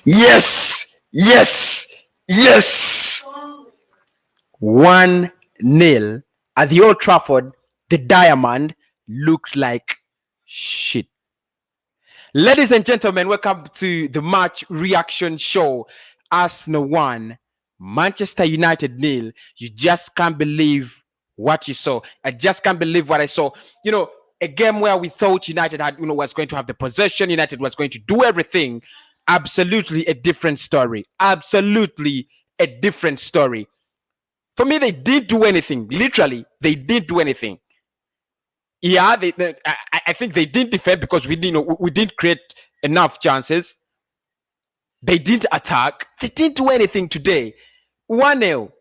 Yes, yes, yes. 1-0 at the Old Trafford. The Diamond looked like shit. Ladies and gentlemen, welcome to the match reaction show. Arsenal 1, Manchester United 0. You just can't believe what you saw. I just can't believe what I saw. A game where we thought United had, was going to have the possession, United was going to do everything. Absolutely a different story. Absolutely a different story. For me, they didn't do anything. Literally, they didn't do anything. Yeah, I think they didn't defend because we didn't create enough chances. They didn't attack. They didn't do anything today. 1-0.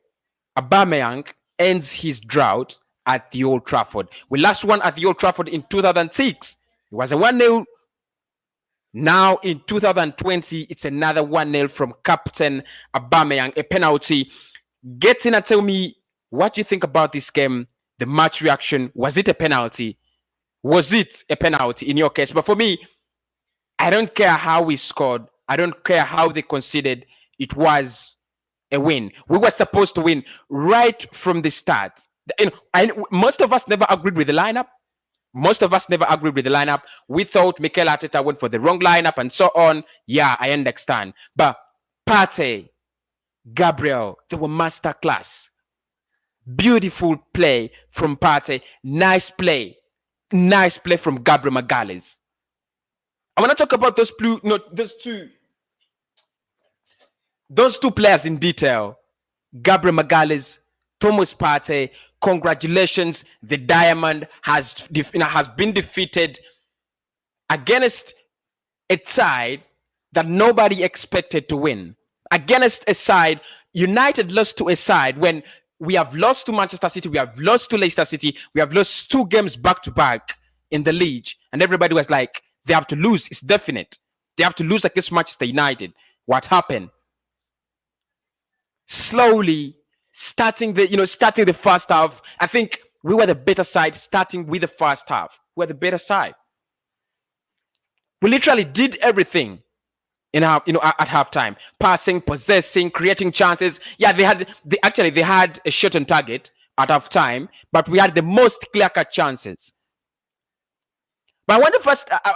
Aubameyang ends his drought at the Old Trafford. We last won at the Old Trafford in 2006. It was a 1-0. Now in 2020, it's another 1-0 from Captain Aubameyang, a penalty. Get in and tell me what you think about this game. The match reaction, was it a penalty? Was it a penalty in your case? But for me, I don't care how we scored. I don't care how they conceded. It was a win. We were supposed to win right from the start. Most of us never agreed with the lineup. We thought Mikel Arteta went for the wrong lineup and so on. Yeah, I understand. But Partey, Gabriel, they were masterclass. Beautiful play from Partey. Nice play from Gabriel Magalhaes. I want to talk about those two players in detail. Gabriel Magalhaes, Thomas Partey. Congratulations, the Diamond has been defeated against a side that nobody expected to win. Against a side, United lost to a side when we have lost to Manchester City, we have lost to Leicester City, we have lost 2 games back to back in the league, and everybody was like, they have to lose. It's definite. They have to lose against Manchester United. What happened? Slowly starting the first half, I think we were the better side. Starting with the first half, we were the better side. We literally did everything at halftime. Passing, possessing, creating chances. Yeah, they had a shot on target at halftime, but we had the most clear-cut chances. But I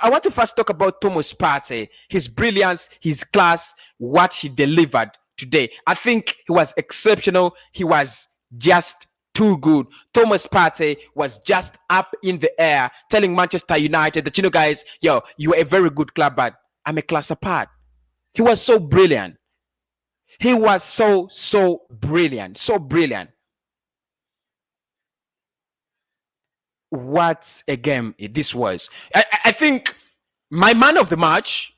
want to first talk about Thomas Partey, his brilliance, his class, what he delivered today. I think he was exceptional. He was just too good. Thomas Partey was just up in the air telling Manchester United that, guys, you're a very good club, but I'm a class apart. He was so brilliant. He was so brilliant. So brilliant. What a game this was. I think my man of the match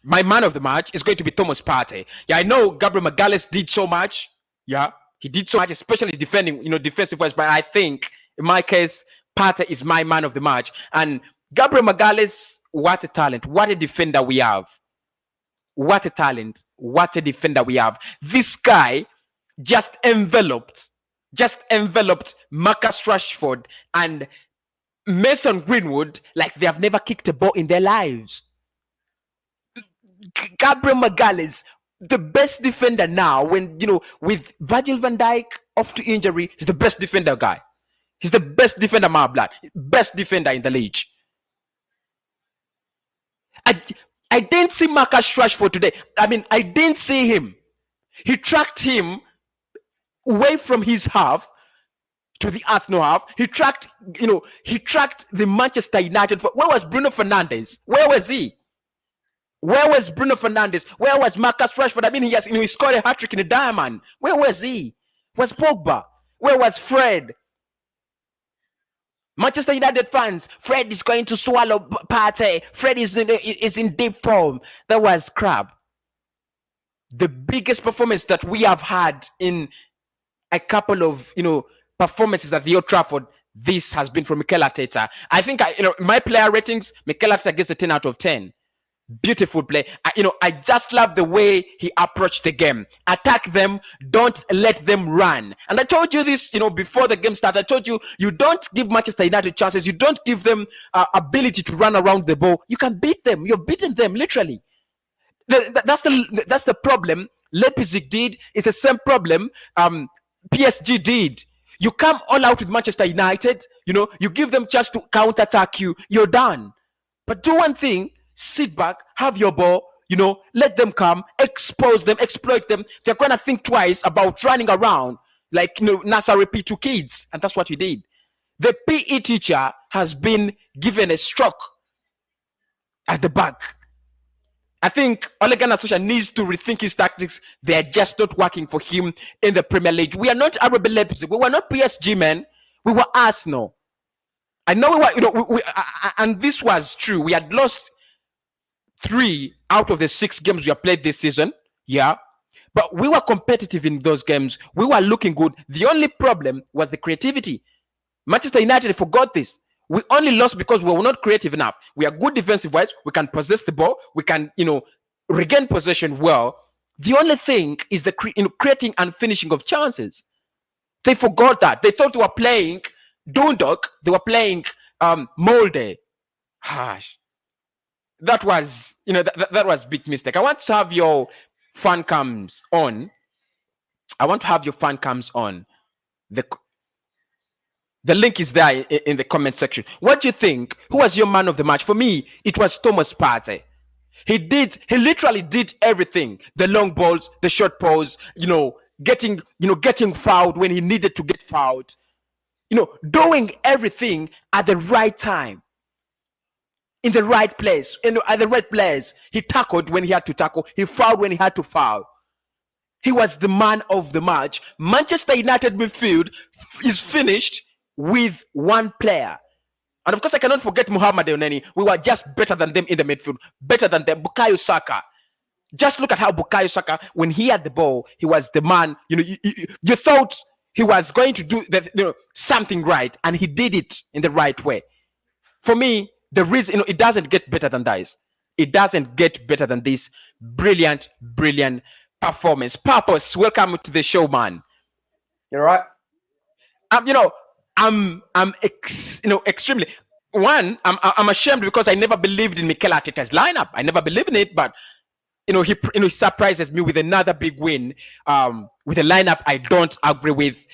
is going to be Thomas Partey. Yeah, I know Gabriel Magalhaes did so much. Yeah, he did so much, especially defending, defensive wise. But I think in my case, Partey is my man of the match. And Gabriel Magalhaes, what a talent. What a defender we have. What a talent. What a defender we have. This guy just enveloped Marcus Rashford and Mason Greenwood like they have never kicked a ball in their lives. Gabriel Magalhaes, the best defender now, when with Virgil van Dijk off to injury, he's the best defender guy. He's the best defender, my blood. Best defender in the league. I didn't see Marcus Rashford today. I didn't see him. He tracked him away from his half to the Arsenal half. He tracked the Manchester United. Where was Bruno Fernandes? Where was he? Where was Bruno Fernandes? Where was Marcus Rashford? He scored a hat-trick in the Diamond. Where was he? Was Pogba? Where was Fred? Manchester United fans, Fred is going to swallow Partey. Fred is in deep form. That was crap. The biggest performance that we have had in a couple of performances at the Old Trafford, this has been from Mikel Arteta. I think my player ratings, Mikel Arteta gets a 10 out of 10. Beautiful play. I just love the way he approached the game. Attack them, don't let them run. And I told you this, before the game started. I told you, you don't give Manchester United chances. You don't give them ability to run around the ball. You can beat them. You've beaten them, literally. That's the problem. Leipzig did. It's the same problem PSG did. You come all out with Manchester United, you give them chance to counter-attack you, you're done. But do one thing, sit back, have your ball, let them come, expose them, exploit them. They're going to think twice about running around like, Nasser repeat to kids. And that's what you did. The PE teacher has been given a stroke at the back. I think Ole Gunnar Solskjaer needs to rethink his tactics. They are just not working for him in the Premier League. We are not RB Leipzig. We were not PSG, man. We were Arsenal. I know we were, and this was true. We had lost 3 out of the 6 games we have played this season. Yeah. But we were competitive in those games. We were looking good. The only problem was the creativity. Manchester United forgot this. We only lost because we were not creative enough. We are good defensive-wise. We can possess the ball. We can, regain possession well. The only thing is the creating and finishing of chances. They forgot that. They thought they were playing Dundalk. They were playing Molde. Gosh, that was, that was a big mistake. I want to have your fan cams on. The link is there in the comment section. What do you think? Who was your man of the match? For me, it was Thomas Partey. He literally did everything. The long balls, the short balls, getting fouled when he needed to get fouled. Doing everything at the right time. In the right place. At the right place. He tackled when he had to tackle. He fouled when he had to foul. He was the man of the match. Manchester United midfield is finished with one player. And of course, I cannot forget Mohamed Elneny. We were just better than them in the midfield. Better than them. Bukayo Saka. Just look at how Bukayo Saka, when he had the ball, he was the man. You thought he was going to do something right, and he did it in the right way. For me, the reason, it doesn't get better than this. It doesn't get better than this. Brilliant, brilliant performance. Purpose, welcome to the show, man. You're right. I'm extremely. One, I'm ashamed because I never believed in Mikel Arteta's lineup. I never believed in it, but he surprises me with another big win. With a lineup I don't agree with.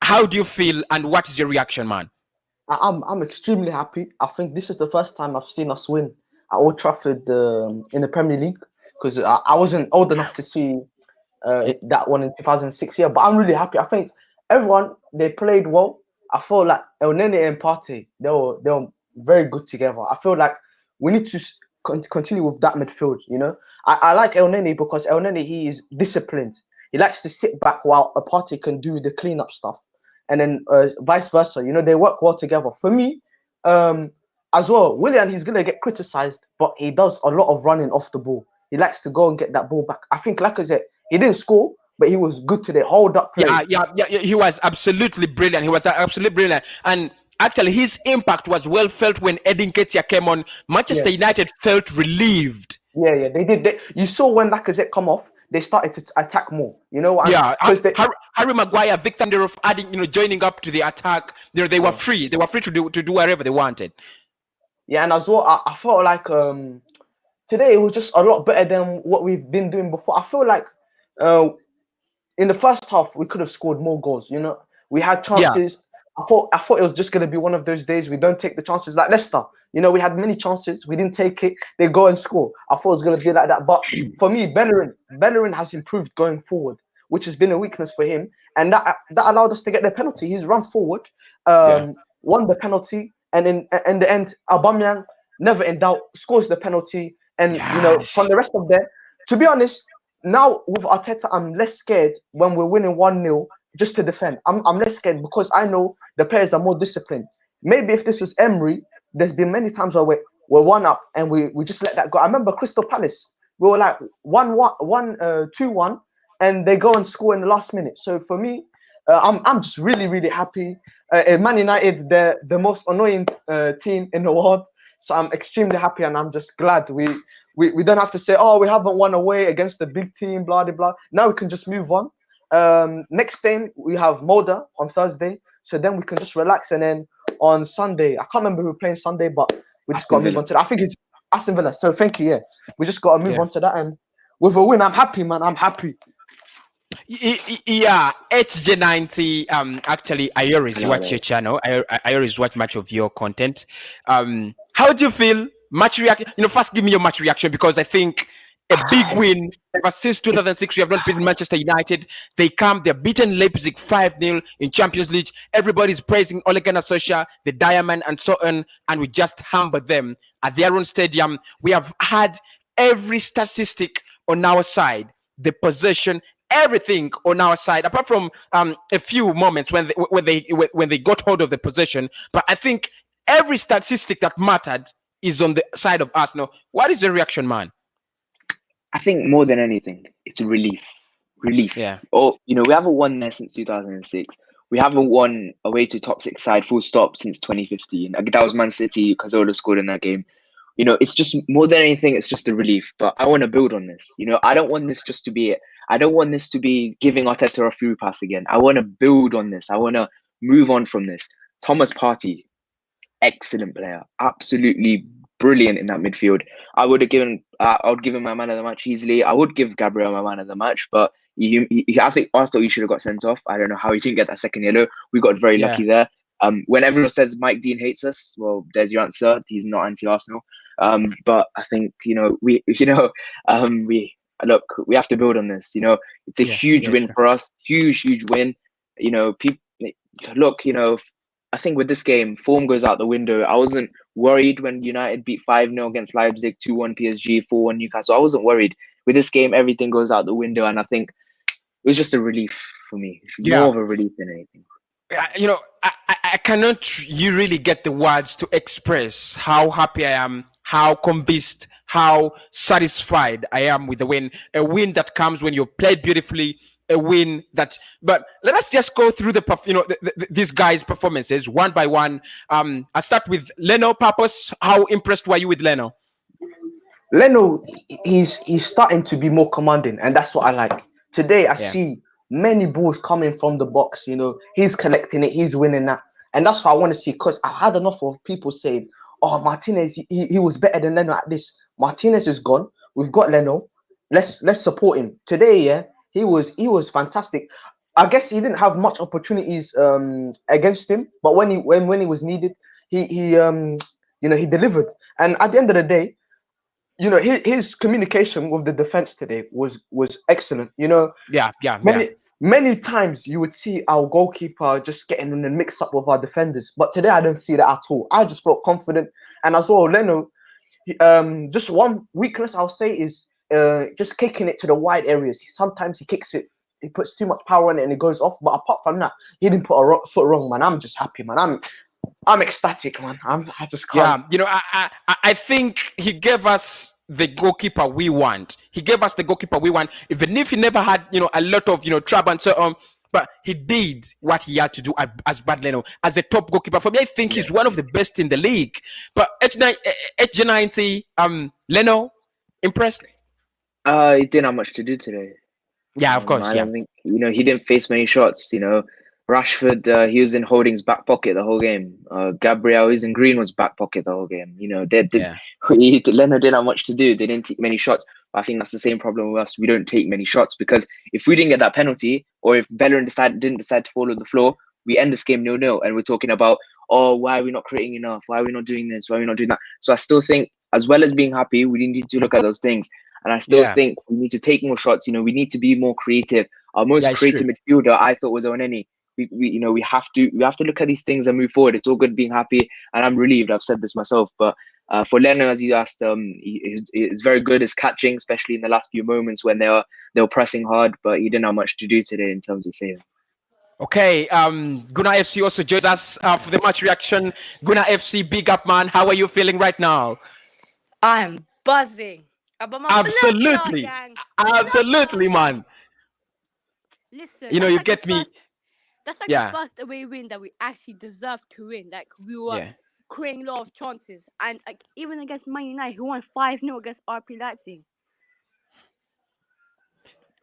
How do you feel, and what is your reaction, man? I'm extremely happy. I think this is the first time I've seen us win at Old Trafford in the Premier League, because I wasn't old enough to see that one in 2006. Yeah, but I'm really happy. I think everyone, they played well. I feel like Elneny and Partey, they were very good together. I feel like we need to continue with that midfield. I like Elneny because Elneny, he is disciplined. He likes to sit back while a Partey can do the cleanup stuff, and then vice versa. They work well together. For me, as well, Willian, he's gonna get criticized, but he does a lot of running off the ball. He likes to go and get that ball back. I think, like I said, he didn't score, but he was good today. Hold up play. Yeah. He was absolutely brilliant. And actually, his impact was well felt when Edin Ketia came on. Manchester United felt relieved. Yeah, they did. You saw when Lacazette come off, they started to attack more. Harry Maguire, Victor Lindelof adding, joining up to the attack. They were free. They were free to do whatever they wanted. Yeah, and as well, I felt like today it was just a lot better than what we've been doing before. I feel like in the first half we could have scored more goals. We had chances. I thought it was just going to be one of those days we don't take the chances, like Leicester. We had many chances, we didn't take it. They go and score. I thought it was going to be like that. But for me, Bellerin has improved going forward, which has been a weakness for him, and that allowed us to get the penalty. He's run forward, won the penalty, and in the end, Aubameyang, never in doubt, scores the penalty. And from the rest of them, to be honest, now with Arteta, I'm less scared when we're winning 1-0 just to defend. I'm less scared because I know the players are more disciplined. Maybe if this was Emery, there's been many times where we're 1-up and we just let that go. I remember Crystal Palace, we were like 2-1, and they go and score in the last minute. So for me, I'm just really, really happy. Man United, they're the most annoying team in the world. So I'm extremely happy, and I'm just glad we don't have to say, oh, we haven't won away against the big team, blah, blah, blah. Now we can just move on. Next game, we have Molde on Thursday. So then we can just relax. And then on Sunday, I can't remember who we're playing Sunday, but we just got to move on to that. I think it's Aston Villa. So thank you. Yeah, we just got to move on to that. And with a win. I'm happy, man. I'm happy. Yeah, HJ90. Actually, I always Hello watch there. your channel. I always watch much of your content. How do you feel? Match reaction. First give me your match reaction, because I think a big win. Ever since 2006, we have not beaten Manchester United. They're beaten Leipzig 5-0 in Champions League. Everybody's praising Ole Gunnar Solskjaer, the Diamond, and so on, and we just hammered them at their own stadium. We have had every statistic on our side, the possession, everything on our side, apart from a few moments when they got hold of the possession. But I think every statistic that mattered is on the side of Arsenal. What is the reaction, man? I think more than anything, it's a relief. Relief. Yeah. Oh, we haven't won there since 2006. We haven't won away to top six side full stop since 2015. That was Man City. Cazorla scored in that game. It's just more than anything, it's just a relief. But I want to build on this. I don't want this just to be it. I don't want this to be giving Arteta a free pass again. I want to build on this. I want to move on from this. Thomas Partey, excellent player, absolutely brilliant in that midfield. I would give him my man of the match easily. I would give Gabriel my man of the match, but I thought he should have got sent off. I don't know how he didn't get that second yellow. We got very lucky there. When everyone says Mike Dean hates us, well, there's your answer. He's not anti-Arsenal. But I think we have to build on this. It's a huge win for us. Huge win. People look. I think with this game, form goes out the window. I wasn't worried when United beat 5-0 against Leipzig, 2-1 PSG, 4-1 Newcastle. I wasn't worried. With this game, everything goes out the window, and I think it was just a relief for me. More of a relief than anything. I cannot really get the words to express how happy I am, how convinced, how satisfied I am with the win. A win that comes when you play beautifully. A win that, but let us just go through these guys' performances one by one. I'll start with Leno. Purpose. How impressed were you with Leno? Leno, he's starting to be more commanding, and that's what I like. Today, I see many balls coming from the box. He's collecting it, he's winning that, and that's what I want to see. Because I've had enough of people saying, "Oh, Martinez, he was better than Leno at this." Martinez is gone. We've got Leno. Let's support him today. He was fantastic. I guess he didn't have much opportunities against him, but when he was needed, he delivered. And at the end of the day, his communication with the defense today was excellent. Many times you would see our goalkeeper just getting in the mix up with our defenders, but today I don't see that at all. I just felt confident, and as well, Leno. Just one weakness I'll say is just kicking it to the wide areas. Sometimes he kicks it, he puts too much power in it, and it goes off. But apart from that, he didn't put a foot wrong, man. I'm just happy, man. I'm ecstatic, man. I just can't. Yeah, I think he gave us the goalkeeper we want. He gave us the goalkeeper we want, even if he never had a lot of trouble and so on. But he did what he had to do as Bad Leno, as a top goalkeeper. For me, I think he's one of the best in the league. But HG90, Leno, impressed? He didn't have much to do today. Yeah, of course. I don't think he didn't face many shots. Rashford, he was in Holding's back pocket the whole game. Gabriel, he's in Greenwood's back pocket the whole game. Leno didn't have much to do. They didn't take many shots. But I think that's the same problem with us. We don't take many shots because if we didn't get that penalty, or if Bellerin didn't decide to fall on the floor, we end this game 0-0. And we're talking about, why are we not creating enough? Why are we not doing this? Why are we not doing that? So I still think, as well as being happy, we need to look at those things. And I still think we need to take more shots. We need to be more creative. Our most creative midfielder, I thought, was Oneni. We have to look at these things and move forward. It's all good being happy, and I'm relieved. I've said this myself, but for Leno, as you asked, he's very good at catching, especially in the last few moments when they were pressing hard. But he didn't have much to do today in terms of saving. Okay, Guna FC also joins us for the match reaction. Guna FC, big up, man. How are you feeling right now? I'm buzzing. Absolutely, man. Listen, you get me. That's like the first away win that we actually deserved to win. Like we were creating a lot of chances, and even against Man United, who won 5-0 against RP Leipzig.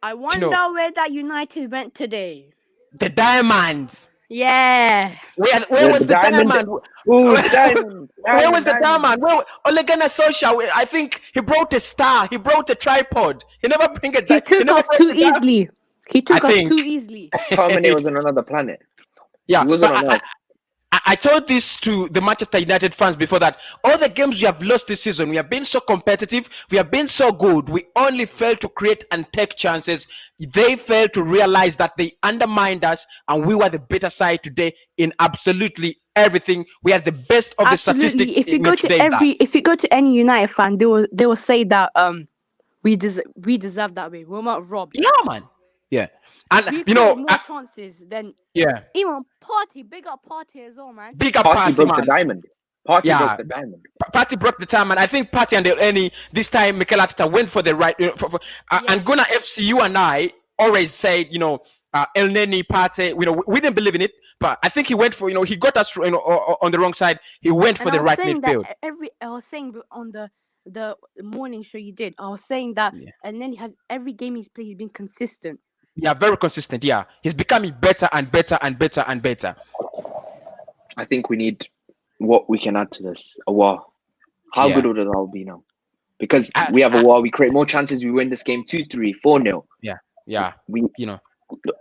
I wonder where that United went today. The Diamonds. Yeah. Where was the diamond? Ooh, the diamond. Where was the diamond? Where Ole Gunnar Solskjaer? I think he brought a star. He brought a tripod. He never bring a. He took us too easily. He took us too easily. Terminator was on another planet. Yeah, he wasn't on Earth. I told this to the Manchester United fans before that all the games we have lost this season, we have been so competitive, we have been so good, we only failed to create and take chances. They failed to realize that they undermined us, and we were the better side today in absolutely everything. We had the best of the statistics. If you go to any United fan, they will say that we deserve that way. We're not robbed. Yeah, man. Yeah. And we more chances than even Partey. Big up Partey as well, man. Big up Partey broke man. the diamond. Partey broke the diamond. Partey broke the diamond. I think Partey and Elneny this time Mikel Arteta went for the right. And Gunnar FC, you and I always said, Elneny, Partey. We didn't believe in it, but I think he went for he got us on the wrong side. He went for the right midfield. I was saying on the morning show you did. I was saying that Elneny has every game he's played, he's been consistent. Yeah, very consistent. Yeah, he's becoming better and better and better and better. I think we need what we can add to this. A war. How good would it all be now? Because we have a war. We create more chances. We win this game 2-3, 4-0. Yeah.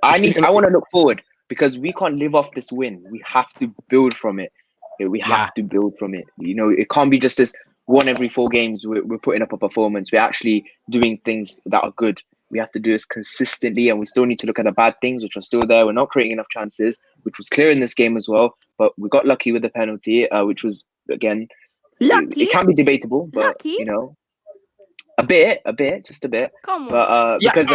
I want to look forward because we can't live off this win. We have to build from it. We have to build from it. It can't be just this one every 4 games. We're putting up a performance. We're actually doing things that are good. We have to do this consistently, and we still need to look at the bad things, which are still there. We're not creating enough chances, which was clear in this game as well. But we got lucky with the penalty, which was, again, lucky. It can be debatable, but, a bit, just a bit. Come on. But because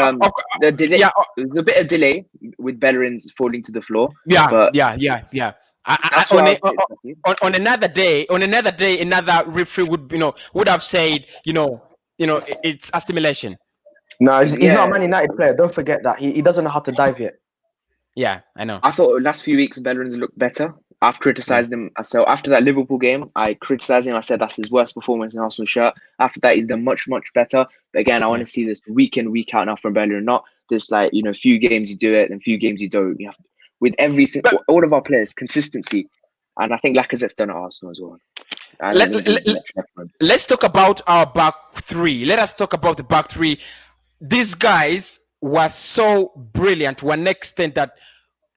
the delay, there's a bit of delay with Bellerin's falling to the floor. Yeah, but yeah. On another day, another referee would have said, it's assimilation. No, he's not a Man United player. Don't forget that. He doesn't know how to dive yet. Yeah, I know. I thought the last few weeks Bellerin's looked better. I've criticised him. So after that Liverpool game, I criticised him. I said that's his worst performance in Arsenal shirt. After that, he's done much, much better. But again, I want to see this week in, week out now from Bellerin. Not this few games you do it and few games you don't. You have to, with every single all of our players, consistency. And I think Lacazette's done at Arsenal as well. Let's talk about our back three. Let us talk about the back three. These guys were so brilliant to an extent that,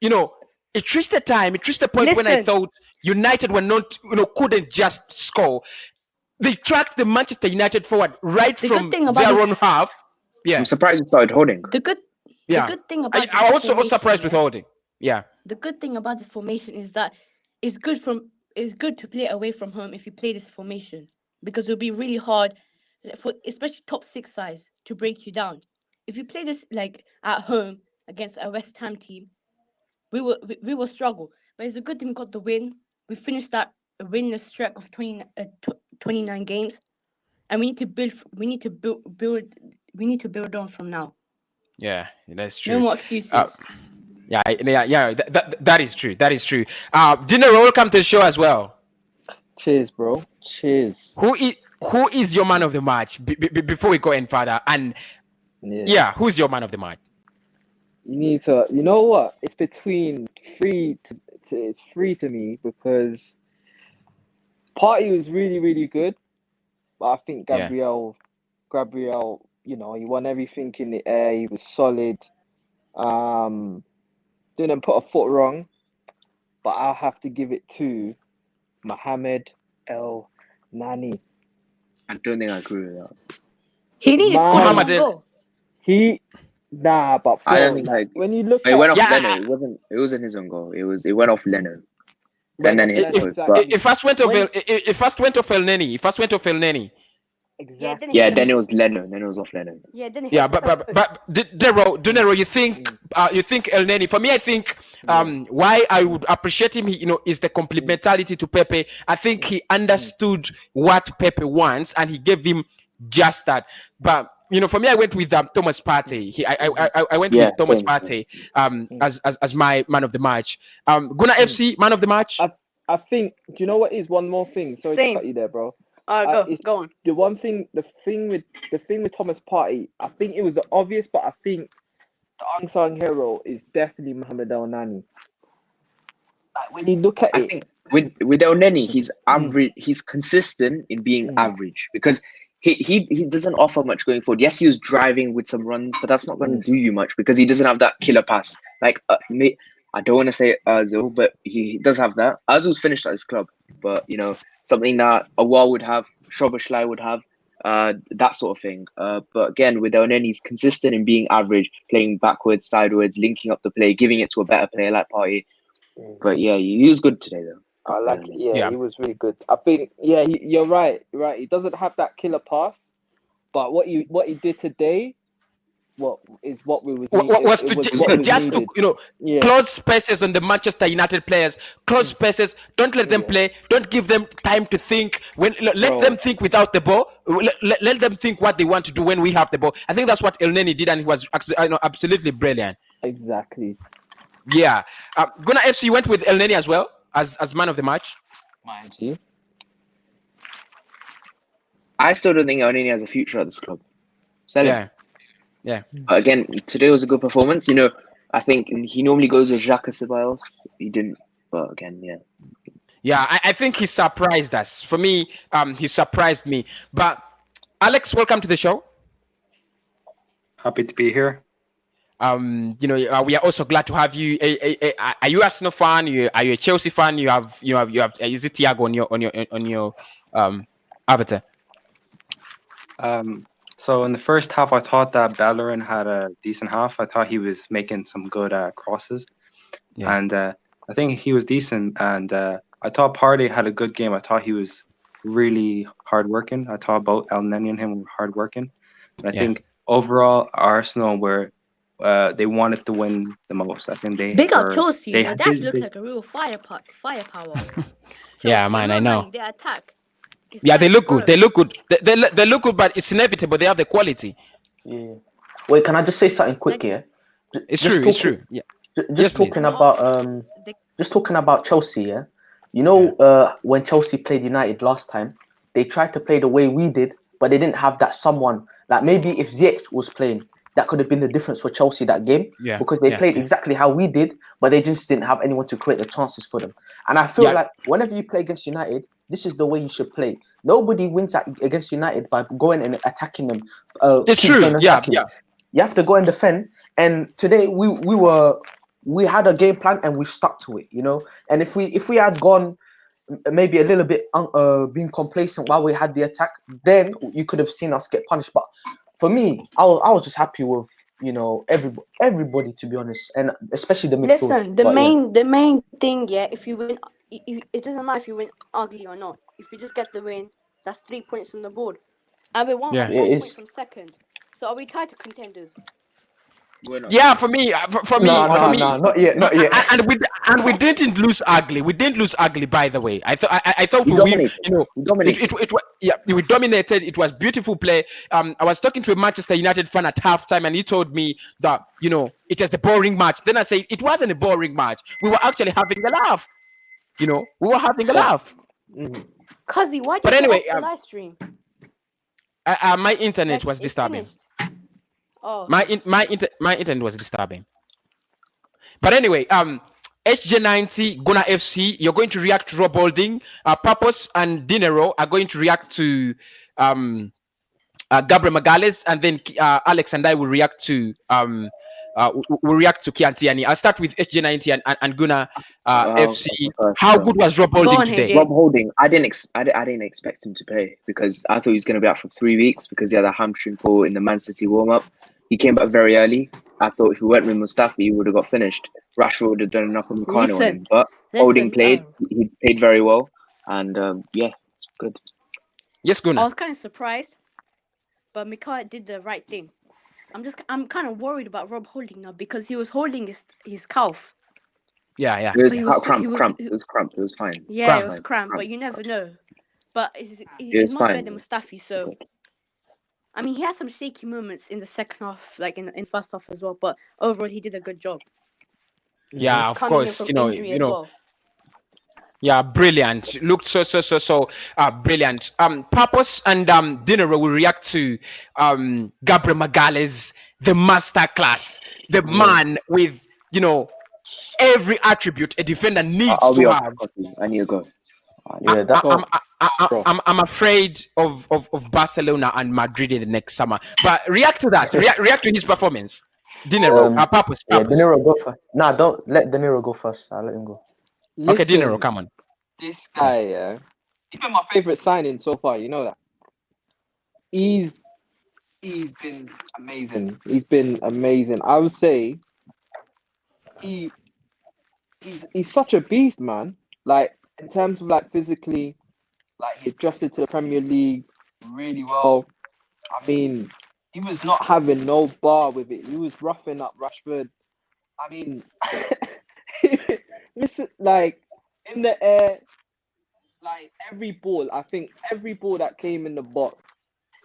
it reached a time, it reached a point when I thought United were not, couldn't just score. They tracked the Manchester United forward from their own half. Yeah. I'm surprised you started holding. The good thing about I also was surprised with holding. Yeah. The good thing about the formation is that it's good to play away from home if you play this formation, because it'll be really hard for especially top 6 sides to break you down. If you play this at home against a West Ham team, we will struggle. But it's a good thing we got the win. We finished that winless streak of 29 games, and we need to build on from now. Yeah, that's true. No more excuses. Yeah. That is true. That is true. Dinner, welcome to the show as well. Cheers, bro. Cheers. Who is your man of the match? Before we go any further, and who's your man of the match? You need to. You know what? It's between it's three to me, because Partey was really, really good, but I think Gabriel, he won everything in the air. He was solid. Didn't put a foot wrong, but I'll have to give it to Mohamed Elneny. I don't think I agree with that. He needs to score. But I don't think when you look, it went off Leno. It wasn't his own goal. It went off Leno. And then it first went off Elneny. Exactly. Then it was Leno. Then it was off Leno. But Dinero, you think Elneny? For me, I think why I would appreciate him, is the complementarity to Pepe. I think he understood what Pepe wants, and he gave him just that. But for me, I went with Thomas Partey. I went with Thomas Partey as my man of the match. Gunnar FC man of the match. I think. Do you know what is one more thing? Sorry to cut you there, bro. Go on. The thing with Thomas Partey, I think it was the obvious, but I think the unsung hero is definitely Mohamed Elneny. When you look at I it, think with El Neni, he's average. He's consistent in being average because he doesn't offer much going forward. Yes, he was driving with some runs, but that's not going to do you much because he doesn't have that killer pass. Like I don't want to say Ozil, but he does have that. Ozil's finished at his club, but something that Awar would have, Szoboszlai would have, that sort of thing. But again, with El Neni, he's consistent in being average, playing backwards, sideways, linking up the play, giving it to a better player like Partey. But yeah, he was good today though. I like it. Yeah, he was really good. I think you're right. Right, he doesn't have that killer pass, but what he did today, what we was was to close spaces on the Manchester United players, close spaces. Don't let them play. Don't give them time to think. Let them think without the ball. Let them think what they want to do when we have the ball. I think that's what El Neni did, and he was absolutely brilliant. Exactly. Yeah, Gunnar FC went with El Neni as well as man of the match. Mind you, I still don't think El Neni has a future at this club. Yeah. But again, today was a good performance. I think he normally goes with Xhaka Ceballos. He didn't, but again, yeah. Yeah, I think he surprised us. For me, he surprised me. But Alex, welcome to the show. Happy to be here. We are also glad to have you. Are you a Arsenal fan? Are you a Chelsea fan? You have. Is it Thiago on your avatar? So in the first half, I thought that Bellerin had a decent half. I thought he was making some good crosses, and I think he was decent. And I thought Partey had a good game. I thought he was really hardworking. I thought both El Neni and him were hardworking. And I think overall, Arsenal were. They wanted to win the most. I think they big up Chelsea. That looks like a real firepower. Yeah, man, I know. They attack. They look good. They look good. They look good, but it's inevitable. They have the quality. Yeah. Wait, can I just say something quick here? It's true. Yeah. Just talking about Chelsea. Yeah. When Chelsea played United last time, they tried to play the way we did, but they didn't have that someone. Like maybe if Ziyech was playing, that could have been the difference for Chelsea that game. Yeah. Because they played exactly how we did, but they just didn't have anyone to create the chances for them. And I feel like whenever you play against United, this is the way you should play. Nobody wins against United by going and attacking them. It's true. Yeah. You have to go and defend. And today we had a game plan and we stuck to it. And if we had gone maybe a little bit being complacent while we had the attack, then you could have seen us get punished. But for me, I was just happy with everybody, to be honest, and especially the midfield. Listen, the main thing, if you win, it doesn't matter if you win ugly or not. If you just get the win, that's 3 points on the board. And we're one point from second. So are we tied to contenders? Yeah, for me, no, not yet. And we didn't lose ugly. We didn't lose ugly, by the way. I thought we dominated. We dominated. It was beautiful play. I was talking to a Manchester United fan at halftime, and he told me that it was a boring match. Then I said it wasn't a boring match. We were actually having a laugh. We were having a laugh. Cuzzy, why did you off the live stream? My internet was disturbing. Oh. My internet was disturbing. But anyway, HJ90, Gunnar FC, you're going to react to Rob Holding. Purpose and Dinero are going to react to Gabriel Magalhaes, and then Alex and I will react to Kiantiani. I'll start with HJ90 and Gunnar FC. How good was Rob Holding today? Rob Holding, I didn't expect him to play because I thought he was going to be out for 3 weeks because he had a hamstring pull in the Man City warm-up. He came back very early. I thought if he went with Mustafi, he would have got finished. Rashford would have done enough on Mikano on him. But Holding played. He played very well. And it's good. Yes, Gunnar. I was kind of surprised, but Mikano did the right thing. I'm kind of worried about Rob Holding now because he was holding his calf. Yeah. It was cramp. It was cramp. It was fine. Yeah, it was cramp, but you never know. But it's much better than Mustafi, so... I mean, he had some shaky moments in the second half, like in first half as well. But overall, he did a good job. Yeah, of course. Yeah, brilliant. Looked so brilliant. Purpose and Dinero will react to Gabriel Magalhaes, the masterclass, the man with every attribute a defender needs I'll be to off. have. I need to go. Yeah, that's I'm afraid of Barcelona and Madrid in the next summer. But react to that. React to his performance. Dinero. Purpose. Yeah, Dinero go first. Nah, don't let Dinero go first. I'll let him go. Okay, Listen, Dinero, come on. This guy, yeah, he's been my favorite signing so far. You know that. He's been amazing. He's been amazing. I would say he's such a beast, man. Like in terms of like physically, like he adjusted to the Premier League really well. I mean, he was not having no bar with it. He was roughing up Rashford. I mean, listen, like in the air, like every ball. I think every ball that came in the box,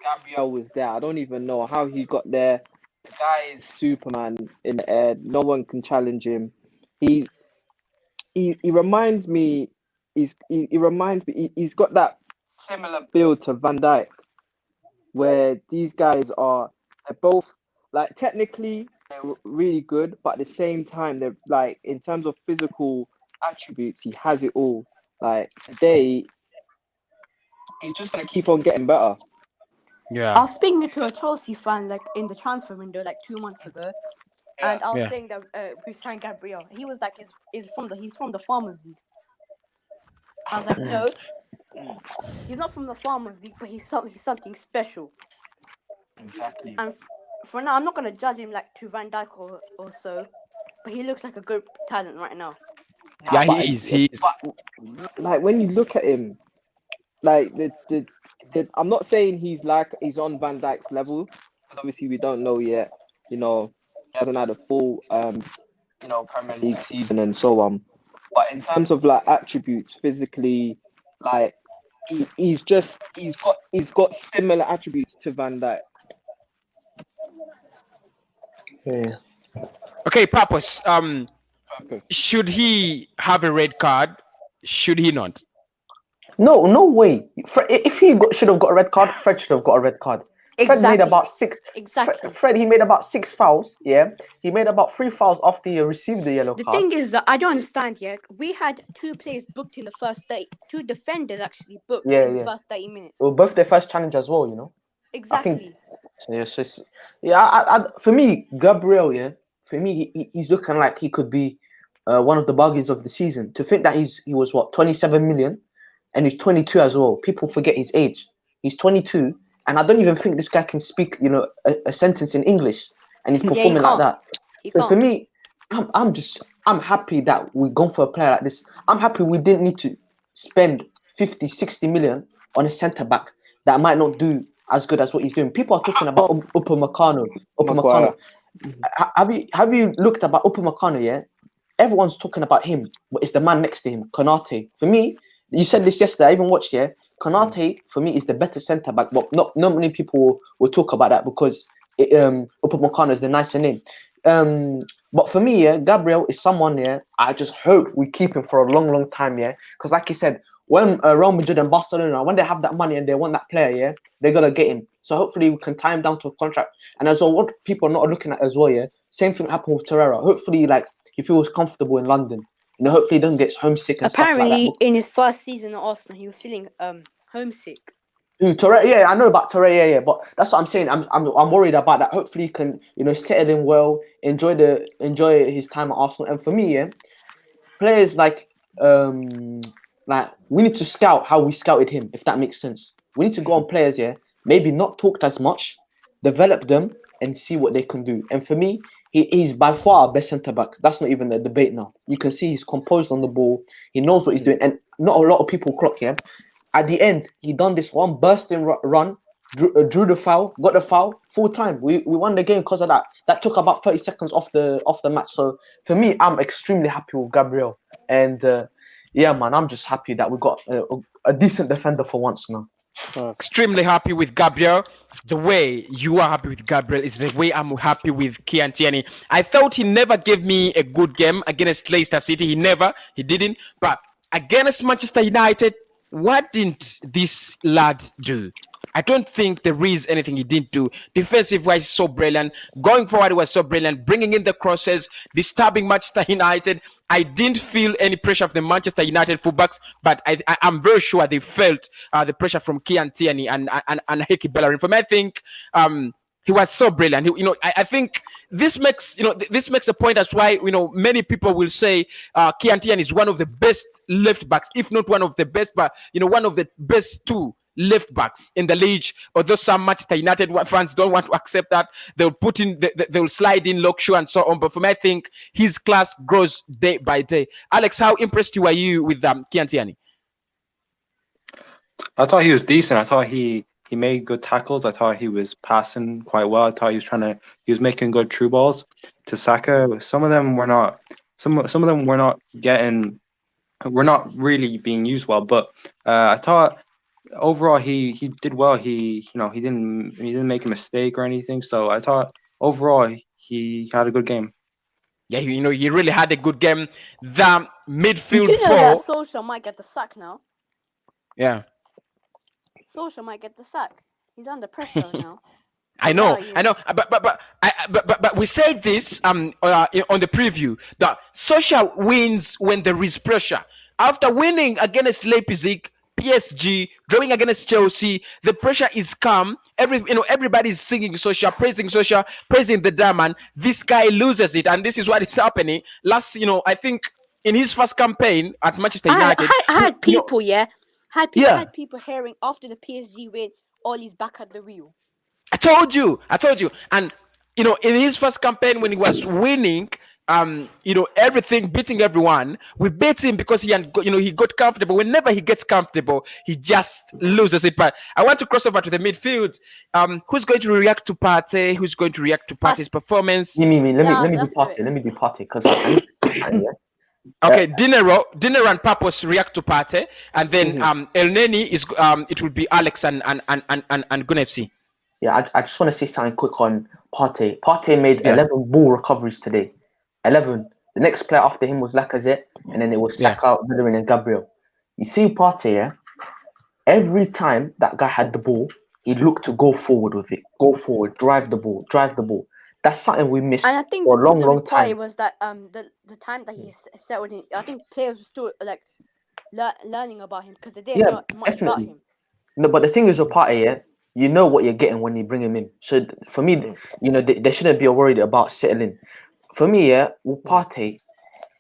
Gabriel was there. I don't even know how he got there. The guy is Superman in the air. No one can challenge him. He reminds me. He reminds me. He's got that similar build to Van Dijk, where these guys they're both like technically they're really good, but at the same time they're like in terms of physical attributes, he has it all. Like today, he's just gonna keep on getting better. I was speaking to a Chelsea fan like in the transfer window like 2 months ago, and I was saying that we signed Gabriel. He was like, he's from the Farmers League. I was like, no, he's not from the Farmers League, but he's something special. Exactly. And for now, I'm not gonna judge him like to Van Dijk or so, but he looks like a good talent right now. Yeah, he is. Like when you look at him, like I'm not saying he's on Van Dijk's level, because obviously we don't know yet. You know, he hasn't had a full Premier League season and so on. But in terms of like attributes, physically, like he's got similar attributes to Van Dijk. Yeah. Okay, Purpose. Should he have a red card? Should he not? No way. If he should have got a red card, Fred should have got a red card. Fred made about six. Exactly. Fred, he made about 6 fouls. Yeah, he made about 3 fouls after he received the yellow The card. thing is that I don't understand. Yeah, we had 2 players booked in the first 2 defenders actually booked in the first 30 minutes. Well, both their first challenge as well. You know. Exactly. For me, Gabriel. Yeah, for me, he's looking like he could be one of the bargains of the season. To think that he was 27 million, and he's 22 as well. People forget his age. He's 22. And I don't even think this guy can speak, a sentence in English, and he's performing like that. So for me, I'm happy that we've gone for a player like this. I'm happy we didn't need to spend 50, 60 million on a centre back that might not do as good as what he's doing. People are talking about Upamecano. Have you looked about Upamecano? Yeah, everyone's talking about him, but it's the man next to him, Konate. For me, you said this yesterday. I even watched. Yeah. Konate, for me, is the better centre back, but not many people will talk about that because Upamecano is the nicer name. But for me, yeah, Gabriel is someone, yeah, I just hope we keep him for a long, long time, yeah. Because like you said, when Real Madrid and Barcelona, when they have that money and they want that player, yeah, they're going to get him. So hopefully we can tie him down to a contract. And as well, what people are not looking at as well, yeah, same thing happened with Torreira. Hopefully, like, he feels comfortable in London. Hopefully he doesn't get homesick and apparently, stuff like that. in his first season at Arsenal, he was feeling homesick. Torreira, yeah, I know about Torreira, yeah, but that's what I'm saying. I'm worried about that. Hopefully he can, settle in well, enjoy his time at Arsenal. And for me, yeah, players like we need to scout how we scouted him, if that makes sense. We need to go on players, yeah, maybe not talked as much, develop them and see what they can do. And for me, he's by far our best centre back. That's not even a debate now. You can see he's composed on the ball. He knows what he's doing, and not a lot of people clock him. At the end, he done this one bursting run, drew the foul, got the foul, full time. We won the game because of that. That took about 30 seconds off the match. So for me, I'm extremely happy with Gabriel, and yeah, man, I'm just happy that we got a decent defender for once now. Extremely happy with Gabriel. The way you are happy with Gabriel is the way I'm happy with Kian Tierney. I thought he never gave me a good game against Leicester City. He didn't. But against Manchester United, what didn't this lad do? I don't think there is anything he didn't do. Defensive wise, so brilliant. Going forward, he was so brilliant. Bringing in the crosses, disturbing Manchester United. I didn't feel any pressure of the Manchester United fullbacks, but I'm very sure they felt the pressure from Kian Tierney and Heki Bellerin. For me, I think he was so brilliant. I think this makes a point as why many people will say Kian Tierney is one of the best left backs, if not one of the best, but one of the best two left backs in the league. Although some Manchester United fans don't want to accept that, they'll slide in Luxu and so on. But for me, I think his class grows day by day. Alex, how impressed were you with Kian Tierney? I thought he was decent. I thought he made good tackles. I thought he was passing quite well. I thought he was making good true balls to Saka. Some of them were not. Some of them were not really being used well. But I thought overall he did well. He didn't make a mistake or anything. So I thought overall he had a good game. Yeah, he really had a good game. The midfield you know four. that Solskjaer might get the sack now. Yeah. Solskjaer might get the sack. He's under pressure now. I know, but we said this on the preview that Solskjaer wins when there is pressure. After winning against Leipzig, PSG, drawing against Chelsea, the pressure is calm. Everybody's singing Solskjaer, praising the diamond. This guy loses it, and this is what is happening. I think in his first campaign at Manchester United, I had people, had people hearing after the PSG win, Ollie's back at the wheel. I told you. And in his first campaign when he was winning, everything, beating everyone, we beat him because he got comfortable. Whenever he gets comfortable, he just loses it. But I want to cross over to the midfield. Who's going to react to Partey? Who's going to react to Partey's performance? Let me be Partey because okay, Dinero and Papos react to Partey, and then El Neni is it will be Alex and Gunefc. Yeah, I just want to say something quick on Partey. Partey made 11 ball recoveries today. 11. The next player after him was Lacazette, and then it was Saka, Bellerin, and Gabriel. You see Partey, every time that guy had the ball, he looked to go forward with it. Go forward, drive the ball. That's something we missed and I think for a long time. It was that the time that he settled in. I think players were still learning about him because they didn't know much about him. No, but the thing is with Partey, you know what you're getting when you bring him in. So for me, they shouldn't be worried about settling. For me, with Partey,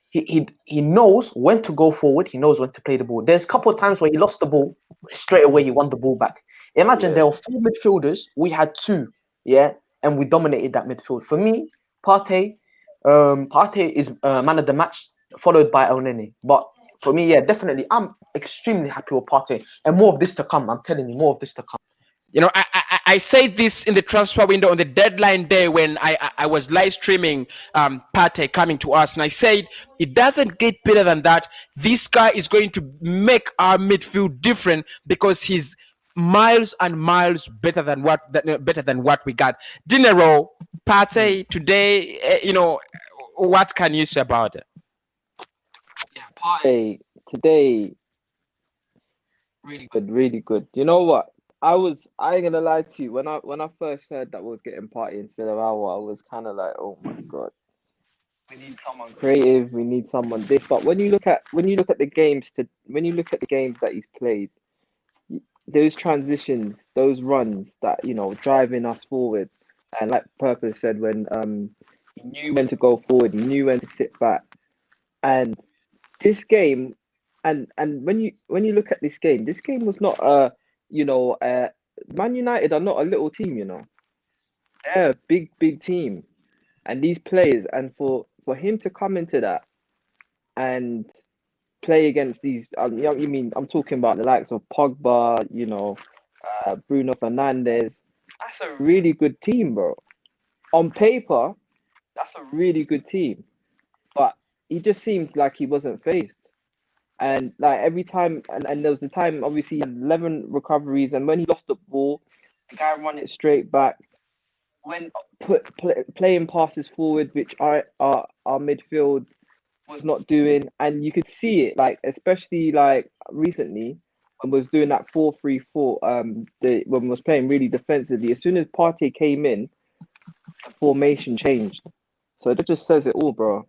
he knows when to go forward. He knows when to play the ball. There's a couple of times where he lost the ball, straight away he won the ball back. Imagine there were 4 midfielders, we had 2, and we dominated that midfield. For me, Partey is man of the match, followed by El Neni. But for me, definitely, I'm extremely happy with Partey, and more of this to come. I'm telling you, more of this to come. I said this in the transfer window on the deadline day when I was live streaming Partey coming to us, and I said it doesn't get better than that. This guy is going to make our midfield different because he's miles and miles better than what we got. Dinero, Partey today, what can you say about it? Yeah, Partey today, really good. You know what? I ain't gonna lie to you. When I first heard that we was getting Partey instead of Awa, I was kind of like, oh my god, we need someone creative. We need someone this. But when you look at the games that he's played, those transitions, those runs that driving us forward, and like Purpose said, when he knew when to go forward, he knew when to sit back, and this game, and when you look at this game was not Man United are not a little team, They're a big team. And these players, and for him to come into that and play against these, I'm talking about the likes of Pogba, Bruno Fernandes. That's a really good team, bro. On paper, that's a really good team. But he just seemed like he wasn't phased. And like every time, and there was a time, obviously, he had 11 recoveries, and when he lost the ball, the guy run it straight back. When playing passes forward, which our midfield was not doing, and you could see it, like especially like recently and was doing that 4-3-4. When we was playing really defensively, as soon as Partey came in, formation changed. So that just says it all, bro.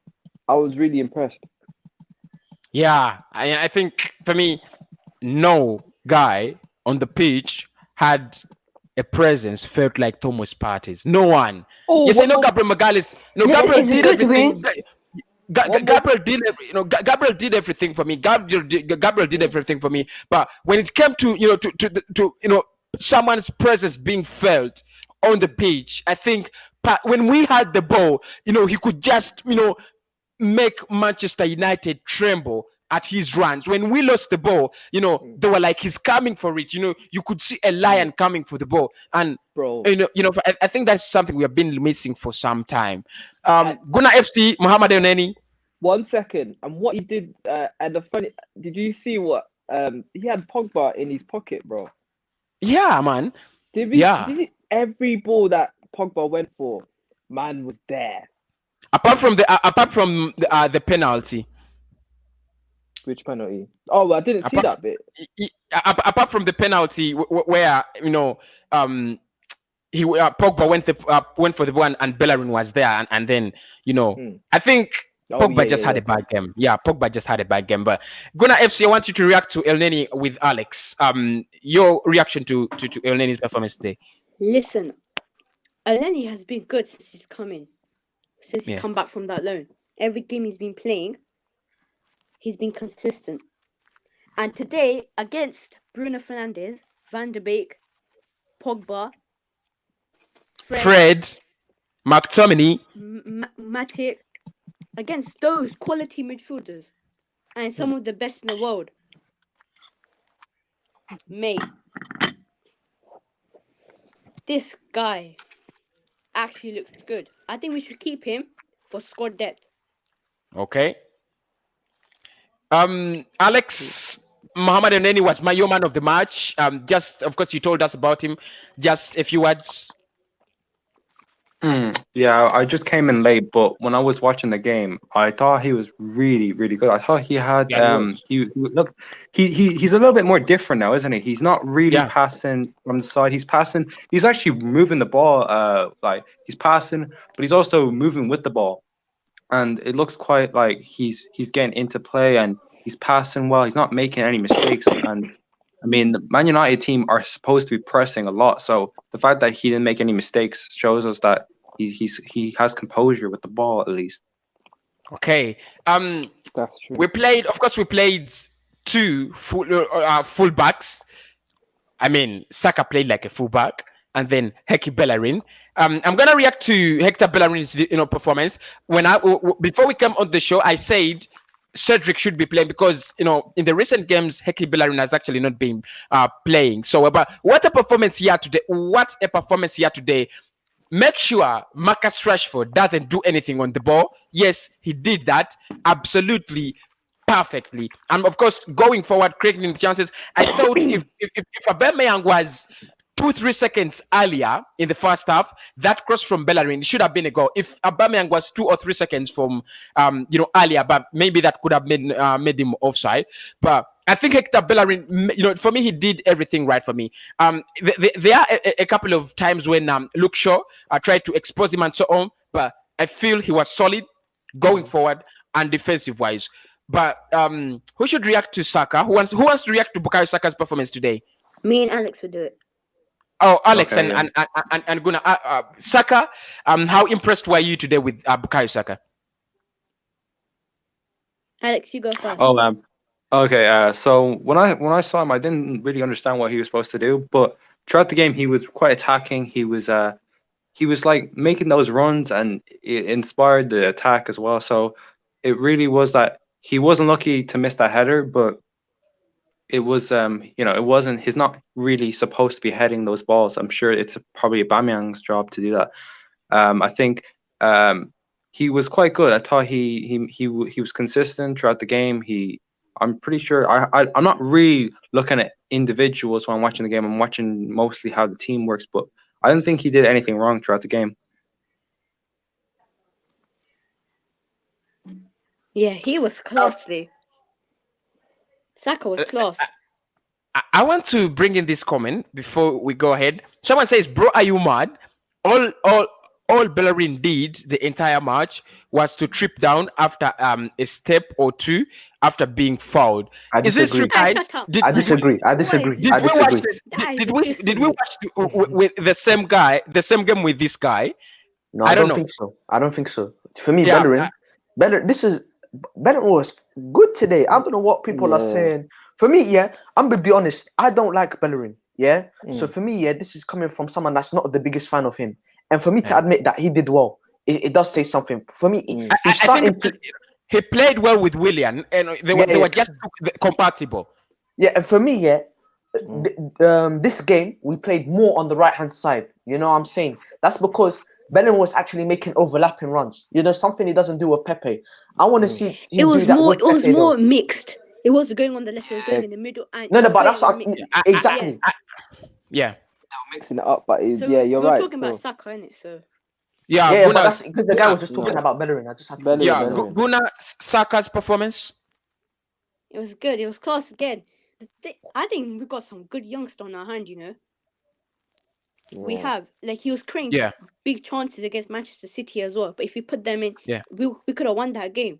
I was really impressed. Yeah, I think for me, no guy on the pitch had a presence felt like Thomas Partey's. No one. Oh, Yes, I know Gabriel Magalhaes. No, Listen, Gabriel it's did good, everything. One more- Gabriel did, Gabriel did everything for me. Gabriel did everything for me. But when it came to, someone's presence being felt on the pitch, I think when we had the ball, he could just, make Manchester United tremble at his runs. When we lost the ball, they were like, he's coming for it. You could see a lion coming for the ball. And bro. I think that's something we have been missing for some time. Guna FC, Mohamed Elneny. 1 second. And what he did, and the funny, did you see what he had Pogba in his pocket, bro? Yeah, man. Did every ball that Pogba went for, man was there. Apart from the penalty. Which penalty? Oh, I didn't see that bit. Apart from the penalty, where Pogba went for the ball and Bellerin was there, and then I think Pogba just had a bad game. Yeah, Pogba just had a bad game. But Guna FC, I want you to react to Elneny with Alex. Your reaction to Elneny's performance today. Listen, Elneny has been good since he's come in. Since he's come back from that loan. Every game he's been playing, he's been consistent. And today, against Bruno Fernandes, Van de Beek, Pogba, Fred, McTominay, Matic, against those quality midfielders and some of the best in the world, mate, this guy actually looks good. I think we should keep him for squad depth. Okay. Alex, Mohamed Elneny was your man of the match. Just, of course, you told us about him. Just a few words. Yeah, I just came in late, but when I was watching the game, I thought he was really, really good. I thought he had he's a little bit more different now, isn't he? He's not really passing from the side. He's actually moving the ball, like he's passing, but he's also moving with the ball. And it looks quite like he's getting into play and he's passing well. He's not making any mistakes. And I mean, the Man United team are supposed to be pressing a lot. So the fact that he didn't make any mistakes shows us that he has composure with the ball at least. Okay. That's true. We played two fullbacks. I mean, Saka played like a fullback, and then Hector Bellerin. I'm gonna react to Hector Bellerin's performance. Before we come on the show, I said Cedric should be playing because in the recent games Hector Bellerin has actually not been playing. So, but what a performance he had today! Make sure Marcus Rashford doesn't do anything on the ball. Yes, he did that absolutely perfectly. And of course, going forward, creating the chances. I thought if Aubameyang was 2-3 seconds earlier in the first half, that cross from Bellerin should have been a goal. If Aubameyang was 2 or 3 seconds from earlier, but maybe that could have made him offside. But I think Hector Bellerin, for me, he did everything right for me. There are a couple of times when Luke Shaw tried to expose him and so on, but I feel he was solid going forward and defensive wise. But who should react to Saka? Who wants to react to Bukayo Saka's performance today? Me and Alex will do it. Oh, Alex Okay, and Guna. Saka, how impressed were you today with Bukayo Saka? Alex, you go first. Oh, okay. So when I saw him, I didn't really understand what he was supposed to do, but throughout the game, he was quite attacking. He was like making those runs, and it inspired the attack as well. So it really was that he wasn't lucky to miss that header, but it was it wasn't. He's not really supposed to be heading those balls. I'm sure it's probably Aubameyang's job to do that. I think he was quite good. I thought he was consistent throughout the game. I'm pretty sure I'm not really looking at individuals when I'm watching the game. I'm watching mostly how the team works, but I didn't think he did anything wrong throughout the game. Yeah, he was classy. Saka was class. I want to bring in this comment before we go ahead. Someone says, "Bro, are you mad? All Bellerin did the entire match was to trip down after a step or two after being fouled." I Is this true, disagree. guys? Shut up. I disagree. I disagree. Did I we watch disagree. this? That Did is we history. watch with the same guy, the same game with this guy? No, I I don't don't know. think so. I don't think so. For me, Yeah, Bellerin, Bellerin was good today. I don't know what people are Yeah. saying. For me, yeah, I'm gonna be honest. I don't like Bellerin. Yeah. So Mm. for me, yeah, this is coming from someone that's not the biggest fan of him. And for me to Yeah. admit that he did well, it does say something. For me, Mm. I he's think starting to. he played well with Willian, and they Yeah, were just compatible. Yeah, and for me, yeah, Mm. this game we played more on the right hand side. You know what I'm saying? That's because Bellerin was actually making overlapping runs. You know, something he doesn't do with Pepe. I want to Mm. see It him do was that more. with It was Pepe, more though. mixed. It was going on the left. It was going in the middle, and No, it no, was but going that's on what, mixed. exactly. Yeah. Mixing it up, but So yeah, you're we were right. talking about Still. Saka, innit? So Yeah, Yeah, but Gunnar's, that's because the guy was just talking about Bellerin. I just had to. Bellerin, yeah, Bellerin. Gunnar Saka's performance. it was good. It was close again. I think we got some good youngsters on our hand. You know, we Yeah. have like he was creating Yeah, big chances against Manchester City as well. But if we put them in, Yeah. we could have won that game.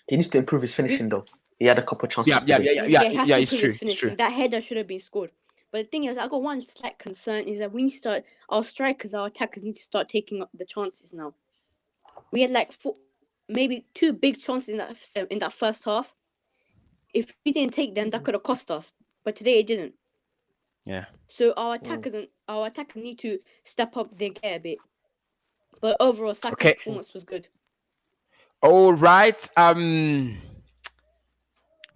He needs to improve his finishing, though. He had a couple chances yeah, today. He has to it's improve true. his It's finishing. true. That header should have been scored. But the thing is, I got one slight concern is that we need to start our strikers, our attackers need to start taking up the chances now. We had like maybe 2 big chances in that first half. If we didn't take them, that could have cost us. But today it didn't. Yeah. So our attackers need to step up their game a bit. But overall, Saka's Okay. performance was good. All right.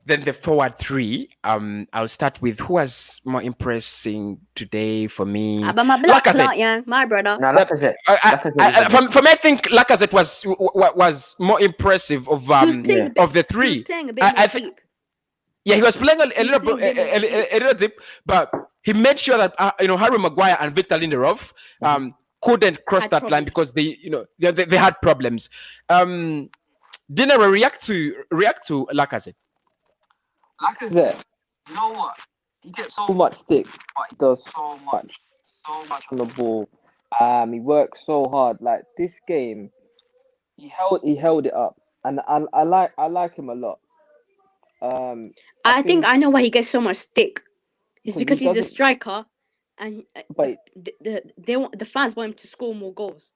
Then the forward three. I'll start with who was more impressing today for me. But my black Lacazette. clot, yeah, my brother. Now, Lacazette. For me, I think Lacazette was more impressive of He was playing a bit, of the He three. was playing a bit I more think- deep. Yeah, he was playing a He was little playing a little deep, but he made sure that Harry Maguire and Victor Lindelof couldn't cross Had that line problems. because they had problems. Didn't react to Lacazette. Lacazette, you know what? He gets so much stick, but he does so much on the ball. He works so hard. Like this game, he held it up, and I like him a lot. I think I know why he gets so much stick. It's So he because he's a doesn't- striker, and But the fans want him to score more goals.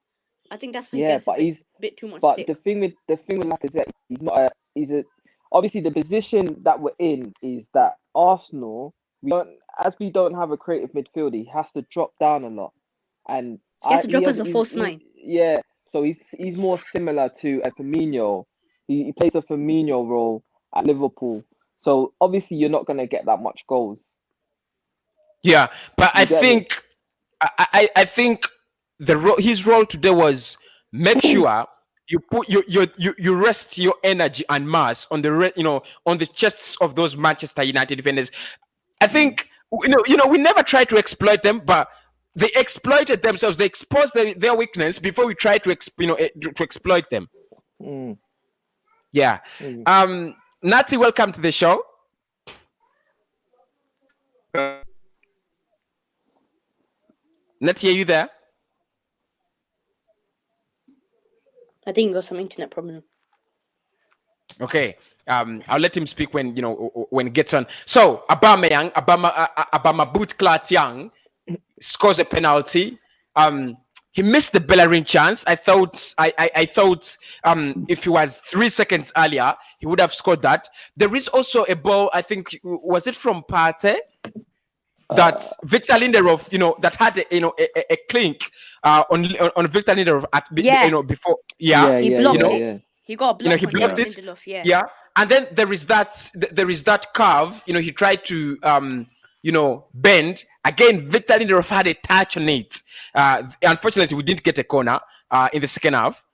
I think that's why he yeah, gets but a bit too much But stick. the thing with Lacazette, he's obviously the position that we're in is that Arsenal we don't have a creative midfielder. He has to drop down a lot, and He has to drop as a false nine. Yeah, so he's more similar to a Firmino. He plays a Firmino role at Liverpool. So obviously you're not gonna get that much goals. Yeah, but I You get me? think I think his role today was make sure you put you rest your energy and mass on on the chests of those Manchester United defenders. I think we never try to exploit them, but they exploited themselves. They exposed their weakness before we try to exploit them. Mm. Yeah. Mm. Nati, welcome to the show. Nati, are you there? I think he got some internet problem. Okay. I'll let him speak when when it gets on. So Abama Boot Clat Young scores a penalty. He missed the Bellerin chance. I thought if he was 3 seconds earlier, he would have scored that. There is also a ball, I think, was it from Partey? That Victor Lindelof, that had a clink on Victor Lindelof before. Yeah. He blocked it. He got a block. He blocked it. Lindelof, Yeah. And then there is that curve. He tried to bend. Again, Victor Lindelof had a touch on it. Unfortunately, we didn't get a corner in the second half.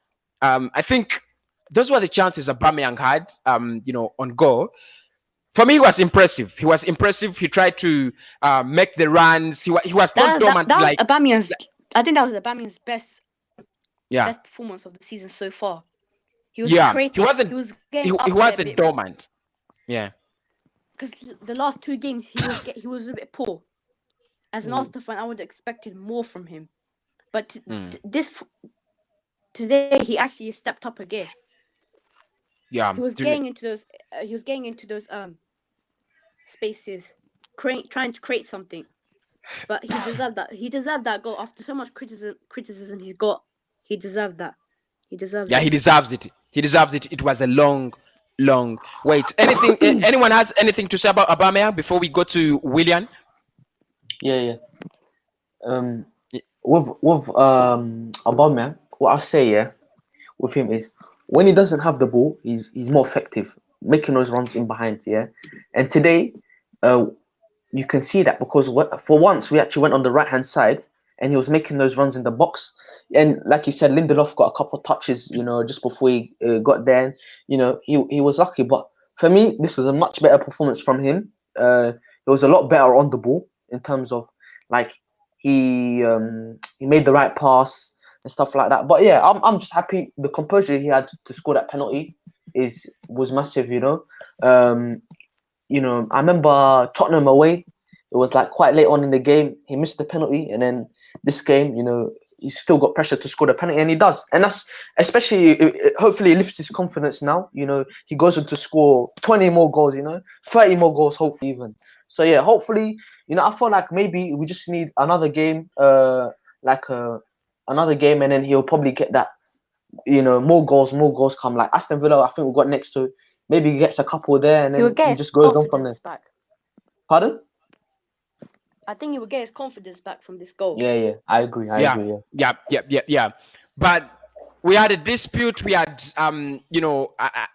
I think those were the chances Aubameyang had, on goal. For me, he was impressive. He tried to make the runs. He was not dormant. That was like Aubameyang's. I think that was Aubameyang's best performance of the season so far. He was creative. He wasn't. He was He getting up there a wasn't bit. dormant. Yeah. because the last 2 games he was a bit poor. As an Arsenal fan, I would have expected more from him, but today he actually stepped up again. Yeah, He was getting into those. Spaces, trying to create something. But he deserved that. He deserved that goal after so much criticism he's got. He deserved that. He deserves it. Yeah, he deserves it. He deserves it. It was a long wait. Anyone has anything to say about Aubameyang before we go to Willian? Yeah. With Aubameyang, what I say with him is when he doesn't have the ball, he's more effective making those runs in behind. Yeah, and today, you can see that because for once we actually went on the right hand side and he was making those runs in the box. And like you said, Lindelof got a couple of touches, just before he got there. He was lucky. But for me, this was a much better performance from him. He was a lot better on the ball in terms of like he made the right pass and stuff like that. But yeah, I'm just happy the composure he had to score that penalty was massive. I remember Tottenham away. It was like quite late on in the game. He missed the penalty, and then this game, he's still got pressure to score the penalty, and he does. And that's especially, hopefully, it lifts his confidence now. He goes on to score 20 more goals. 30 more goals, hopefully even. So yeah, hopefully, I feel like maybe we just need another game, another game, and then he'll probably get that. More goals come. Like Aston Villa, I think we got next to. Maybe he gets a couple there, and then he just goes on from there. Back. Pardon? I think he will get his confidence back from this goal. Yeah, I agree. Yeah. But we had a dispute. We had,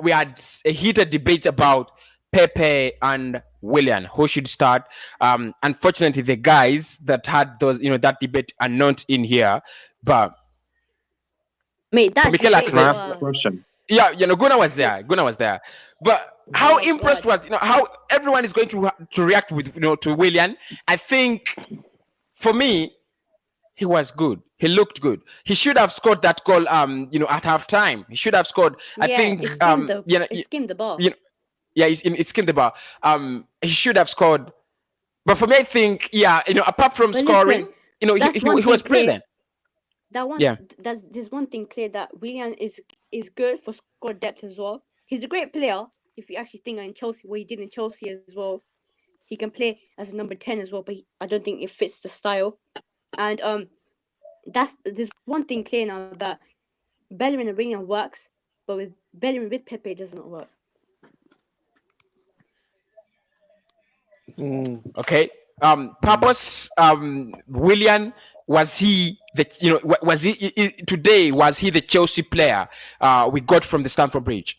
we had a heated debate about Pepe and Willian, who should start. Unfortunately, the guys that had those, that debate are not in here. But mate, that's a question. Yeah, Guna was there. But how impressed was how everyone is going to react with to Willian? I think for me, he was good. He looked good. He should have scored that goal. At halftime, he should have scored. I think it skimmed the bar. It skimmed the bar. He should have scored. But for me, I think apart from scoring, he was brilliant. There's one thing clear that Willian is good for squad depth as well. He's a great player. If you actually think in Chelsea, what he did in Chelsea as well, he can play as a number 10 as well. But I don't think it fits the style. And there's one thing clear now that Bellerin and Willian works, but with Bellerin with Pepe it does not work. Okay. Purpose. Willian. Was he today? Was he the Chelsea player we got from the Stamford Bridge?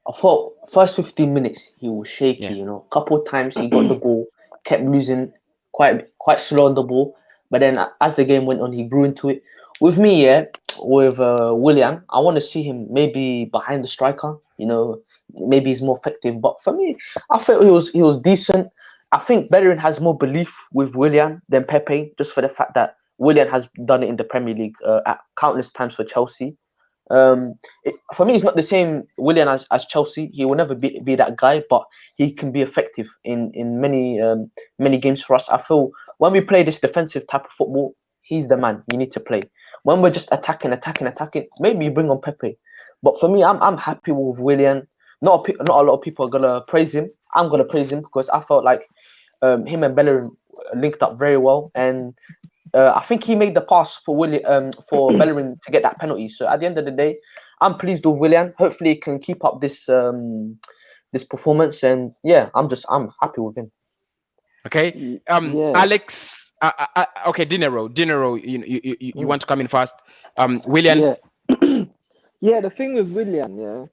I thought first 15 minutes he was shaky. A couple of times he got the ball, kept losing, quite slow on the ball. But then as the game went on, he grew into it. With me, with Willian, I want to see him maybe behind the striker. Maybe he's more effective. But for me, I felt he was decent. I think Bellerin has more belief with Willian than Pepe, just for the fact that Willian has done it in the Premier League at countless times for Chelsea. For me, it's not the same Willian as Chelsea. He will never be that guy, but he can be effective in many games for us. I feel when we play this defensive type of football, he's the man you need to play. When we're just attacking, maybe you bring on Pepe. But for me, I'm happy with Willian. Not a lot of people are gonna praise him. I'm gonna praise him because I felt like him and Bellerin linked up very well, and I think he made the pass for Bellerin to get that penalty. So at the end of the day, I'm pleased with Willian. Hopefully, he can keep up this performance, and yeah, I'm happy with him. Okay, Alex. Okay, Dinero. You want to come in first? Willian. Yeah, the thing with Willian,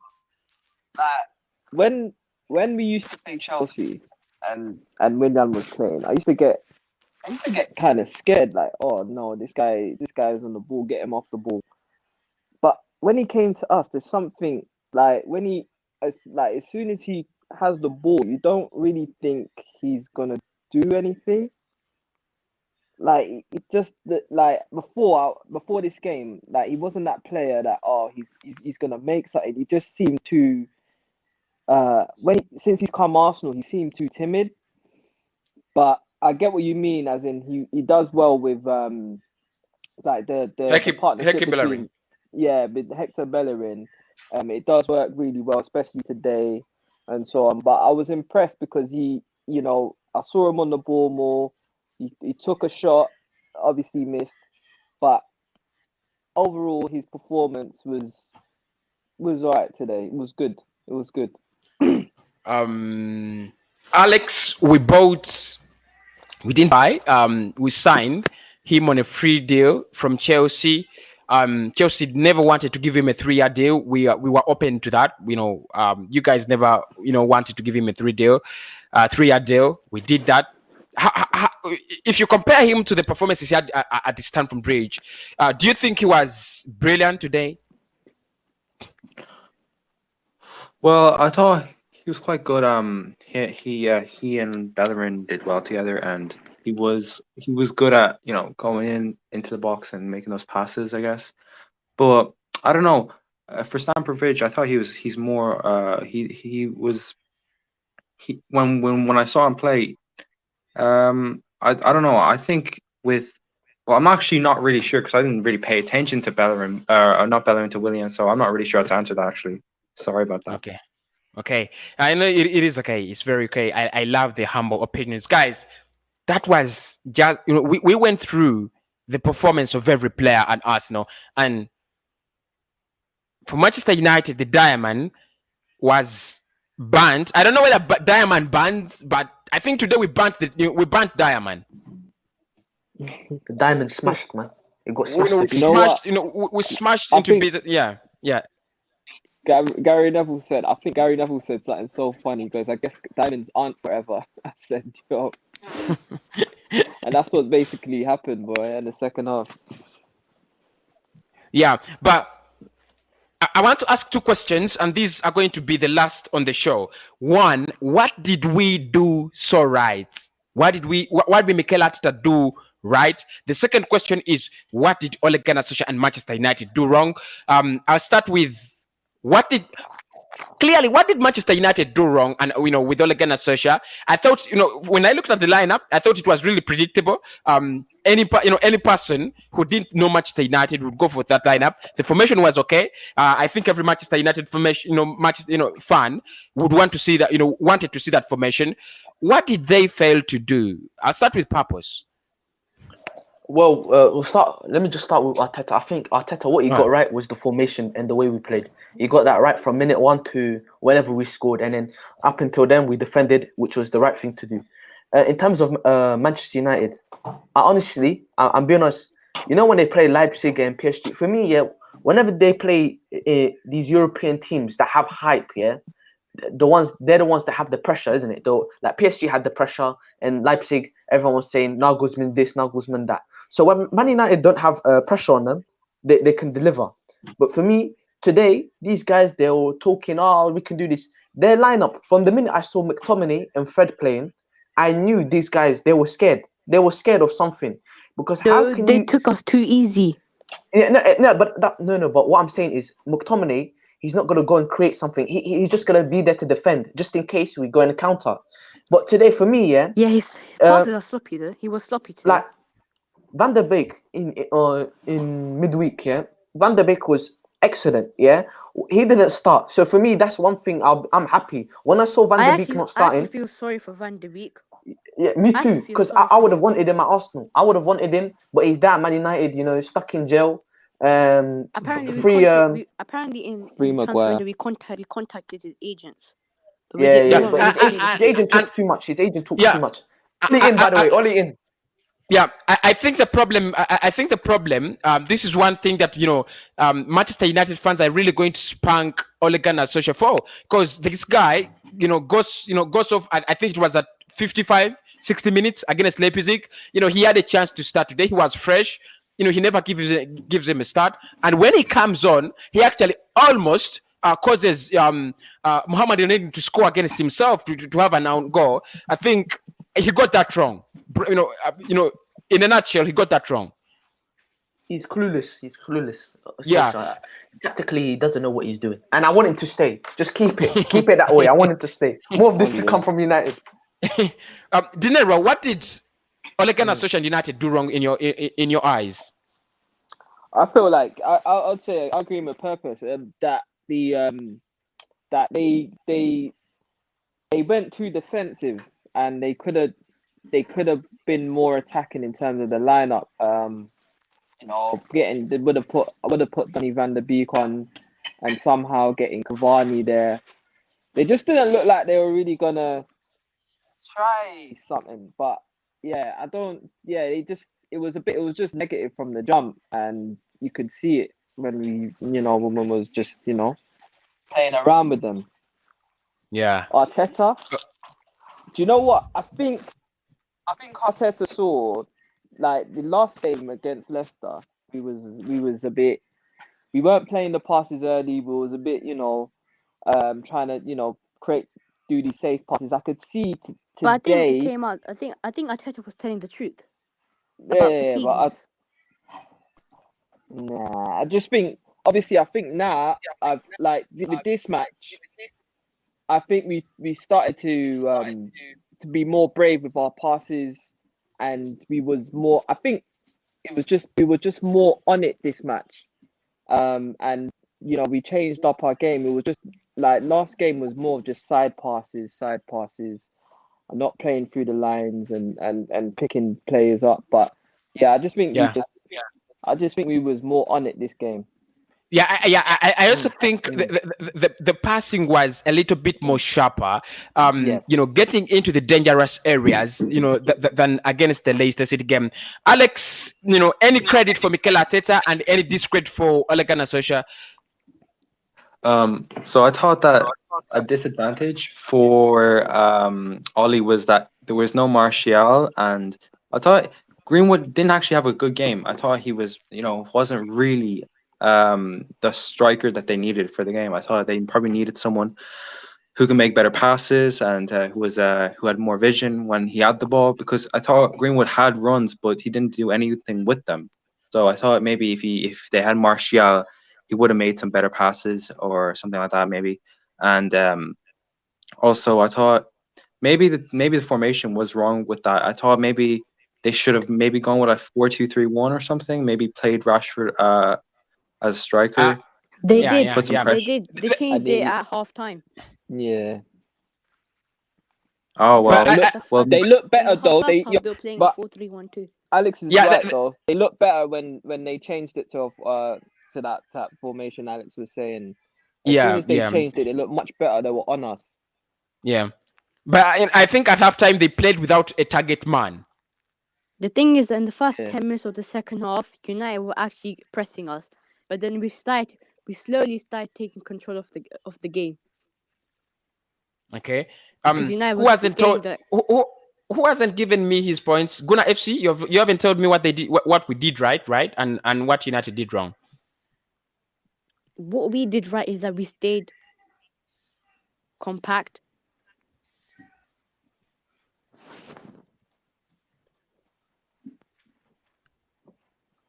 when we used to play Chelsea and Willian was playing, I used to get kind of scared, like, oh no, this guy is on the ball, get him off the ball. But when he came to us, there's something like as soon as he has the ball, you don't really think he's gonna do anything. Like it's just that, like before this game, like he wasn't that player that he's gonna make something. He just seemed too since he's come Arsenal, he seemed too timid. But I get what you mean, as in he does well with like the partnership between with Hector Bellerin. It does work really well, especially today and so on. But I was impressed because he, I saw him on the ball more. He took a shot, obviously missed, but overall his performance was alright today. It was good. It was good. Alex, we didn't buy. We signed him on a free deal from Chelsea. Chelsea never wanted to give him a 3-year deal. We were open to that. You guys never wanted to give him a 3-year deal. We did that. If you compare him to the performances he had at the Stamford Bridge, do you think he was brilliant today? Well, I thought he was quite good. He and Bellerin did well together, and he was good at going into the box and making those passes, I guess. But I don't know. For Stamford Bridge, I thought he's more. When I saw him play, I don't know. I think I'm actually not really sure because I didn't really pay attention to Bellerin, not Bellerin, to Willian, so I'm not really sure how to answer that actually. Sorry about that. Okay. I know it is okay. It's very okay. I love the humble opinions. Guys, that was just, we went through the performance of every player at Arsenal. And for Manchester United, the Diamond was burnt. I don't know whether Diamond burns, but I think today we burnt Diamond. The Diamond smashed, man. It got smashed. We smashed into business. Yeah. Gary Neville said something so funny. He goes, I guess diamonds aren't forever. I said, yo. And that's what basically happened, boy, in the second half. Yeah, but I want to ask 2 questions, and these are going to be the last on the show. One, what did we do so right? What did Mikel Arteta do right? The second question is, what did Ole Gunnar Solskjaer and Manchester United do wrong? I'll start with what did Manchester United do wrong? And with Ole Gunnar Solskjaer, I thought when I looked at the lineup, I thought it was really predictable. Any person who didn't know Manchester United would go for that lineup. The formation was okay. I think every Manchester United formation, fan would want to see that. Wanted to see that formation. What did they fail to do? I'll start with Purpose. Well, let me just start with Arteta. I think Arteta, what he got right was the formation and the way we played. He got that right from minute 1 to whenever we scored, and then up until then we defended, which was the right thing to do. In terms of Manchester United, I'm being honest. When they play Leipzig and PSG, for me, whenever they play these European teams that have hype, they're the ones that have the pressure, isn't it? Though, like PSG had the pressure, and Leipzig, everyone was saying Nagelsmann this, Nagelsmann that. So when Man United don't have pressure on them, they can deliver. But for me, today, these guys, they were talking, we can do this. Their lineup, from the minute I saw McTominay and Fred playing, I knew these guys, they were scared. They were scared of something. Because they took us too easy. But what I'm saying is McTominay, he's not going to go and create something. He's just going to be there to defend, just in case we go in a counter. But today, for me, his passes are sloppy though. He was sloppy today. Like Van der Beek in midweek, Van der Beek was excellent. He didn't start. So for me, that's one thing. I'm happy when I saw Van der Beek not starting. I feel sorry for Van der Beek. Yeah, me too. Because I would have wanted him at Arsenal. I would have wanted him, but he's there at Man United. Stuck in jail. Apparently, in Maguire. we contacted his agents. But his agent talks too much. His agent talks too much. All in. Yeah, I think the problem. This is one thing that Manchester United fans are really going to spank Ole Gunnar Solskjaer for, because this guy, goes off. I think it was at 55, 60 minutes against Leipzig. He had a chance to start today. He was fresh. He never gives him a start, and when he comes on, he actually almost causes Mohamed Elneny to score against himself to have an own goal. I think he got that wrong. In a nutshell, he got that wrong. He's clueless. He's clueless. Yeah. Solskjaer. Tactically, he doesn't know what he's doing. And I want him to stay. Just keep it that way. I want him to stay. More of this to come from United. Dinero, what did Ole Gunnar Solskjaer and United do wrong in your eyes? I feel like I'd say I agree with purpose that they went too defensive and they could have been more attacking in terms of the lineup. They would have put Donny van der Beek on and somehow getting Cavani there. They just didn't look like they were really gonna try something. But yeah, it was just negative from the jump, and you could see it when woman was just playing around with them. Yeah. Arteta. Do you know what? I think Arteta saw, like, the last game against Leicester. We weren't playing the passes early. We was a bit, trying to, do these safe passes. I could see today. But I think it came out. I think Arteta was telling the truth. I just think, obviously, I think now, with this match, I think we started to be more brave with our passes, and we was more. I think we were just more on it this match, and we changed up our game. It was just like last game was more just side passes, and not playing through the lines and picking players up. But yeah, I just think we was more on it this game. I also think the passing was a little bit more sharper. Getting into the dangerous areas, than against the Leicester City game. Alex, any credit for Mikel Arteta and any discredit for Ole Gunnar Solskjaer? So I thought that a disadvantage for Ollie was that there was no Martial, and I thought Greenwood didn't actually have a good game. I thought he was, wasn't really the striker that they needed for the game. I thought they probably needed someone who can make better passes and who had more vision when he had the ball, because I thought Greenwood had runs, but he didn't do anything with them. So I thought maybe if they had Martial, he would have made some better passes or something like that, maybe. And also I thought maybe the formation was wrong with that. I thought maybe they should have maybe gone with a 4-2-3-1 or something. Maybe played Rashford as a striker. They did. They did. They changed it at halftime. Yeah. Oh well. They look better though. They were playing 4-3-1-2. Alex is right though. They look better when they changed it to that formation Alex was saying. As soon as they changed it, they looked much better. They were on us. Yeah, but I think at halftime they played without a target man. The thing is, in the first 10 minutes of the second half, United were actually pressing us, but then we slowly started taking control of the game. Okay. Who hasn't given me his points? Guna FC, you haven't told me what they did, what we did right, and what United did wrong. What we did right is that we stayed compact.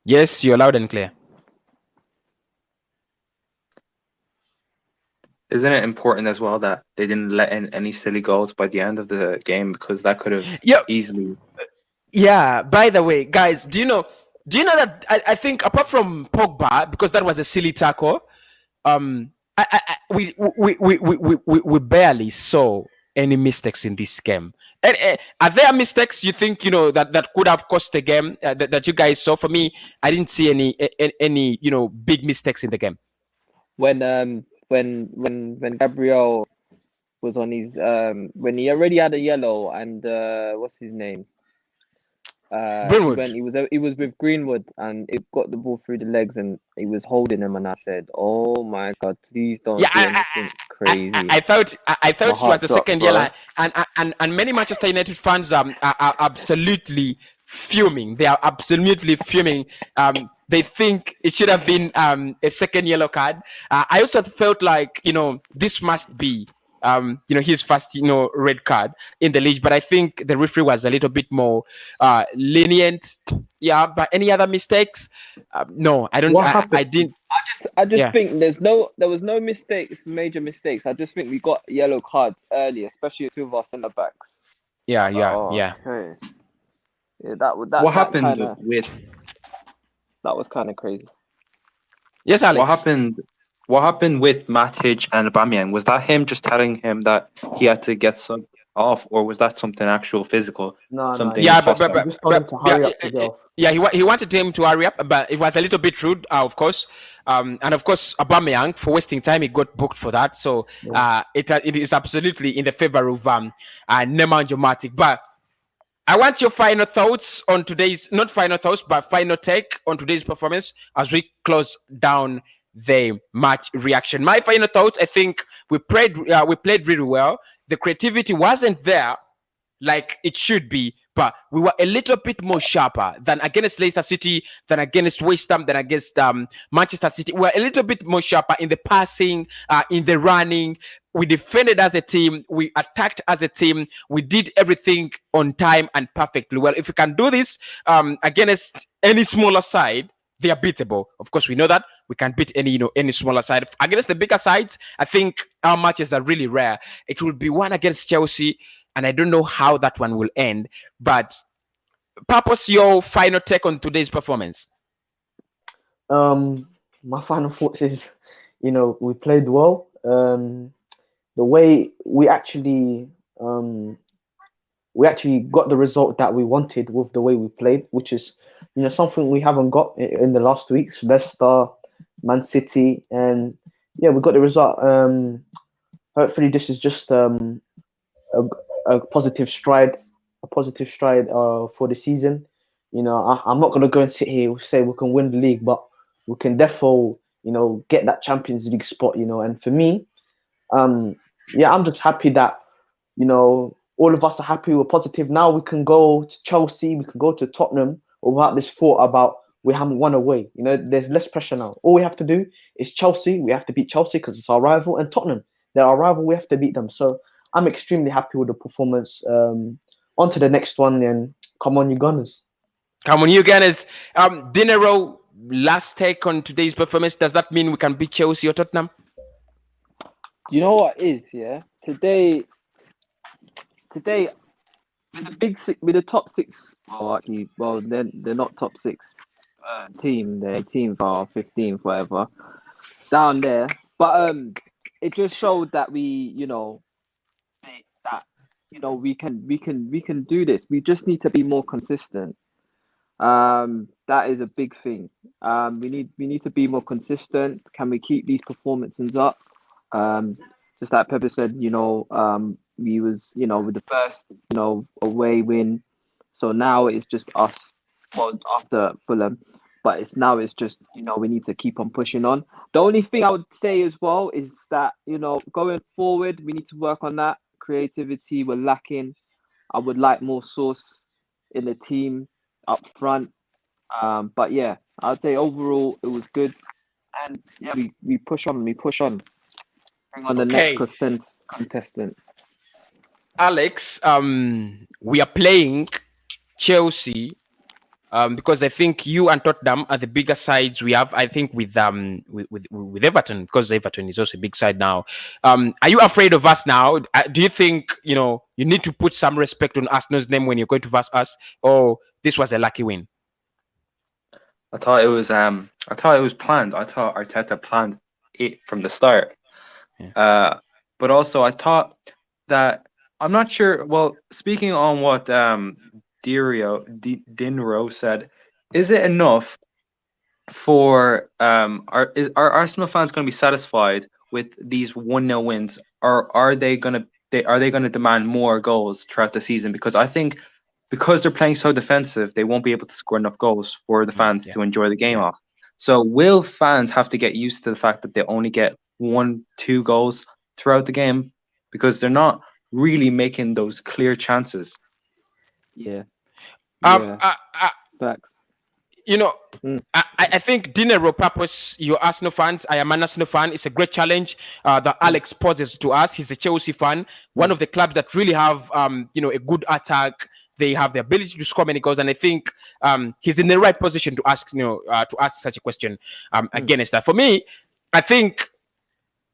Yes, you're loud and clear. Isn't it important as well that they didn't let in any silly goals by the end of the game, because that could have easily. Yeah. By the way, guys, do you know that I think apart from Pogba, because that was a silly tackle, we barely saw any mistakes in this game. And are there mistakes you think that could have cost the game that you guys saw? For me, I didn't see any big mistakes in the game. When Gabriel was on his when he already had a yellow, and what's his name? Greenwood. He was with Greenwood, and it got the ball through the legs, and he was holding him, and I said, "Oh my God, please don't do anything crazy." I thought it was a second yellow, and many Manchester United fans are absolutely fuming. They are absolutely fuming. They think it should have been a second yellow card. I also felt like this must be his first, red card in the league. But I think the referee was a little bit more lenient. Yeah, but any other mistakes? No, I don't. What I happened? didn't. I just Yeah. think there was no mistakes, major mistakes. I just think we got yellow cards early, especially two of our centre backs. Yeah. Okay. Yeah, What happened that was kind of crazy. Yes, Alex. What happened with Matic and Aubameyang? Was that him just telling him that he had to get subbed off, or was that something actual physical? No, something Yeah, hostile? but just told him to hurry up to get off. Yeah, he wanted him to hurry up, but it was a little bit rude, of course. And of course, Aubameyang, for wasting time, he got booked for that. So it is absolutely in the favor of Nemanja Matic. But I want your final thoughts on today's, not final thoughts, but final take on today's performance as we close down the match reaction. My final thoughts, I think we played really well. The creativity wasn't there like it should be, but we were a little bit more sharper than against Leicester City, than against West Ham, than against Manchester City. We were a little bit more sharper in the passing, in the running. We defended as a team. We attacked as a team. We did everything on time and perfectly well. If we can do this against any smaller side, they are beatable. Of course, we know that we can beat any smaller side. Against the bigger sides, I think our matches are really rare. It will be one against Chelsea, and I don't know how that one will end. But Purpose, your final take on today's performance. My final thoughts is, we played well. The way we actually got the result that we wanted with the way we played, which is something we haven't got in the last weeks. Leicester, Man City, and we got the result. Hopefully this is just a positive stride for the season. I'm not gonna go and sit here and say we can win the league, but we can definitely get that Champions League spot. And for me, I'm just happy that all of us are happy. We're positive. Now we can go to Chelsea, we can go to Tottenham without this thought about we haven't won away. There's less pressure now. All we have to do is Chelsea. We have to beat Chelsea because it's our rival, and Tottenham, they're our rival. We have to beat them. So I'm extremely happy with the performance. On to the next one, and come on, you Gunners. Come on, you Gunners. Dinero, last take on today's performance. Does that mean we can beat Chelsea or Tottenham? You know what is, yeah? Today, with the top six, they're not top six team. They're 18th or 15th, whatever, down there. But it just showed that we can do this. We just need to be more consistent. That is a big thing. We need to be more consistent. Can we keep these performances up? Just like Pepper said, we was, with the first, away win. So now it's just us, after Fulham, but it's just, we need to keep on pushing on. The only thing I would say as well is that, going forward, we need to work on that. Creativity, we're lacking. I would like more source in the team up front. But yeah, I'd say overall it was good. And yeah, we push on. Bring on the next contestant. Alex, we are playing Chelsea because I think you and Tottenham are the bigger sides we have. I think with Everton, because Everton is also a big side now. Are you afraid of us now? Do you think you need to put some respect on Arsenal's name when you're going to verse us, or this was a lucky win? I thought it was planned. I thought Arteta planned it from the start. Yeah. But also I thought that, I'm not sure. Well, speaking on what Dinro said, is it enough for are Arsenal fans going to be satisfied with these 1-0 wins, or are they going to demand more goals throughout the season? Because I think because they're playing so defensive, they won't be able to score enough goals for the fans to enjoy the game off. So will fans have to get used to the fact that they only get 1-2 goals throughout the game, because they're not really making those clear chances? Yeah. Facts. you know, I think Dinero Purpose, you're Arsenal fans. I am an Arsenal fan. It's a great challenge that Alex poses to us. He's a Chelsea fan, one of the clubs that really have, you know, a good attack. They have the ability to score many goals, and I think he's in the right position to ask, you know, to ask such a question against that. For me, I think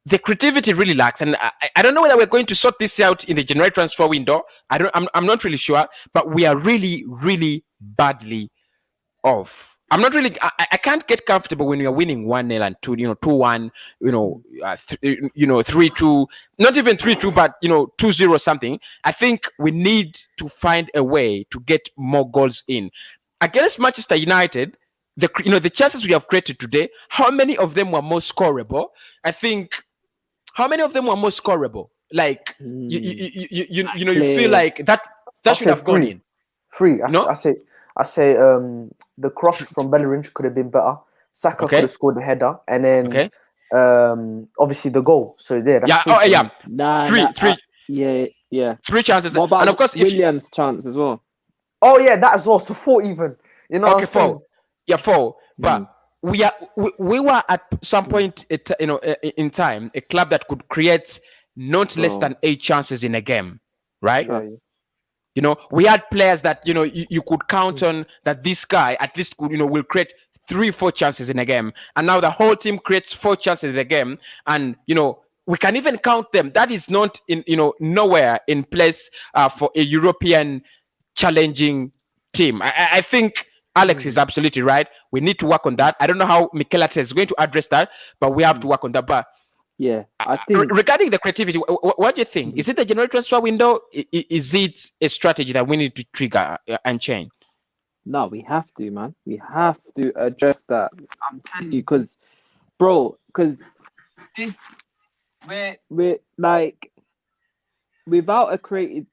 the creativity really lacks, and I don't know whether we're going to sort this out in the January transfer window. I'm not really sure, but we are really, really badly off. I'm not really. I can't get comfortable when you're winning 1-0 and 2-1. 3-2. Not even 3-2, but 2-0 something. I think we need to find a way to get more goals in against Manchester United. The chances we have created today, how many of them were more scoreable? I think how many of them were more scoreable? Like you feel like that should have gone in. 3. I say the cross from Bellerin could have been better. Saka could have scored the header, and then obviously the goal. So that's 3 chances, what about and of course Williams' chance as well. Oh yeah, that as well. So 4 even. You know. Okay, 4. Yeah, 4. But we were at some point, in time, a club that could create not less than 8 chances in a game, right? Yeah. We had players that you could count on that this guy at least could will create 3-4 chances in a game, and now the whole team creates 4 chances in a game, and we can even count them. That is not in nowhere in place for a European challenging team. I think Alex is absolutely right. We need to work on that. I don't know how Mikel Arteta is going to address that, but we have to work on that. But yeah, I think regarding the creativity, what do you think? Is it the January transfer window? Is it a strategy that we need to trigger and change? No, we have to, man. We have to address that. I'm telling you, because this we're like without a creative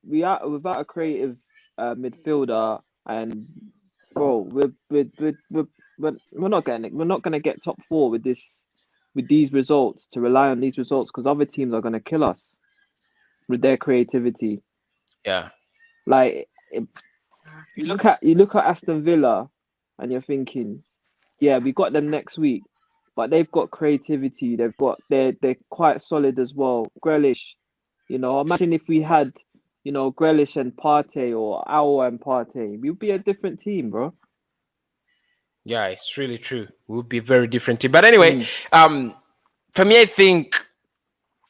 midfielder, and we're not gonna get top 4 with these results, to rely on these results, because other teams are gonna kill us with their creativity. Yeah, like you look at Aston Villa, and you're thinking, yeah, we got them next week, but they've got creativity. They're quite solid as well. Grealish, imagine if we had Grealish and Partey, or Owl and Partey, we'd be a different team, bro. Yeah, it's really true. We would be a very different team. But anyway, for me, I think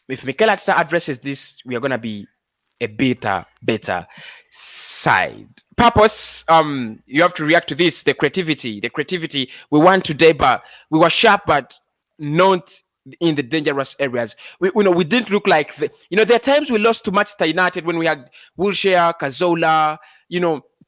if Mikel Arteta addresses this, we are gonna be a better side. Purpose, you have to react to this. The creativity we won today, but we were sharp, but not in the dangerous areas. We didn't look like there are times we lost to Manchester United when we had Wilshere, Cazorla,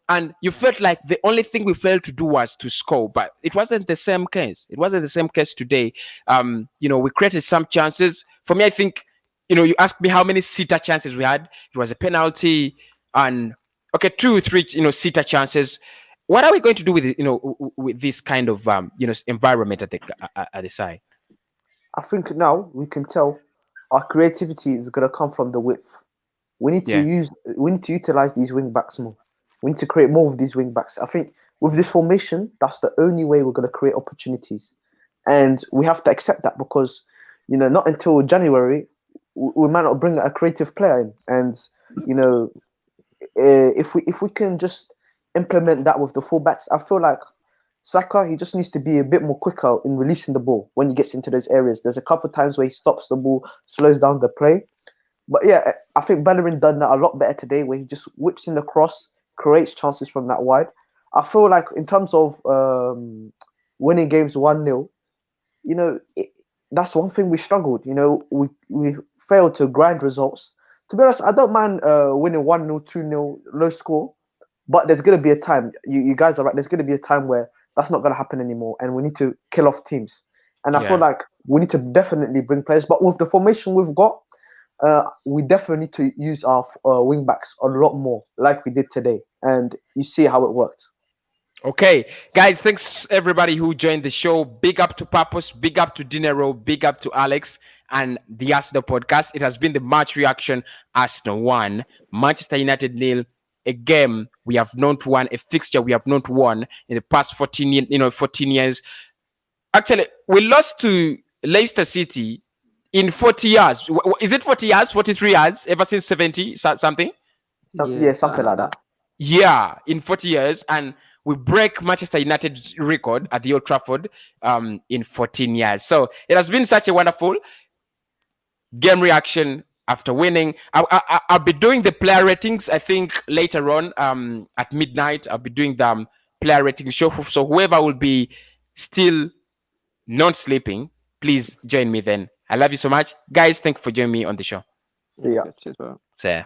and you felt like the only thing we failed to do was to score, but it wasn't the same case. It wasn't the same case today. We created some chances. For me, I think, you asked me how many sitter chances we had. It was a penalty and 2-3, sitter chances. What are we going to do with it, with this kind of environment at the side? I think now we can tell our creativity is going to come from the width. We need to utilize these wing backs more. We need to create more of these wing backs. I think with this formation, that's the only way we're going to create opportunities, and we have to accept that, because not until January we might not bring a creative player in, and if we can just implement that with the fullbacks, I feel like Saka, he just needs to be a bit more quicker in releasing the ball when he gets into those areas. There's a couple of times where he stops the ball, slows down the play. But yeah, I think Bellerin done that a lot better today, where he just whips in the cross, creates chances from that wide. I feel like in terms of winning games 1-0, that's one thing we struggled. We failed to grind results. To be honest, I don't mind winning 1-0, 2-0, low score, but there's going to be a time, you guys are right, there's going to be a time where that's not going to happen anymore, and we need to kill off teams. And I feel like we need to definitely bring players, but with the formation we've got, we definitely need to use our wing backs a lot more, like we did today, and you see how it worked. Okay, guys, thanks everybody who joined the show. Big up to Purpose, big up to Dinero, big up to Alex and the Arsenal podcast. It has been the match reaction. Arsenal 1, Manchester United 0, a game we have not won, a fixture we have not won in the past 14 years. Actually, we lost to Leicester City in 40 years. Is it 40 years, 43 years, ever since 70 something? Something like that. Yeah, in 40 years. And we break Manchester United's record at the Old Trafford in 14 years. So it has been such a wonderful game reaction after winning. I'll be doing the player ratings, I think, later on at midnight. I'll be doing the player rating show. So whoever will be still not sleeping, please join me then. I love you so much. Guys, thank you for joining me on the show. See ya. Cheers, bro. See ya.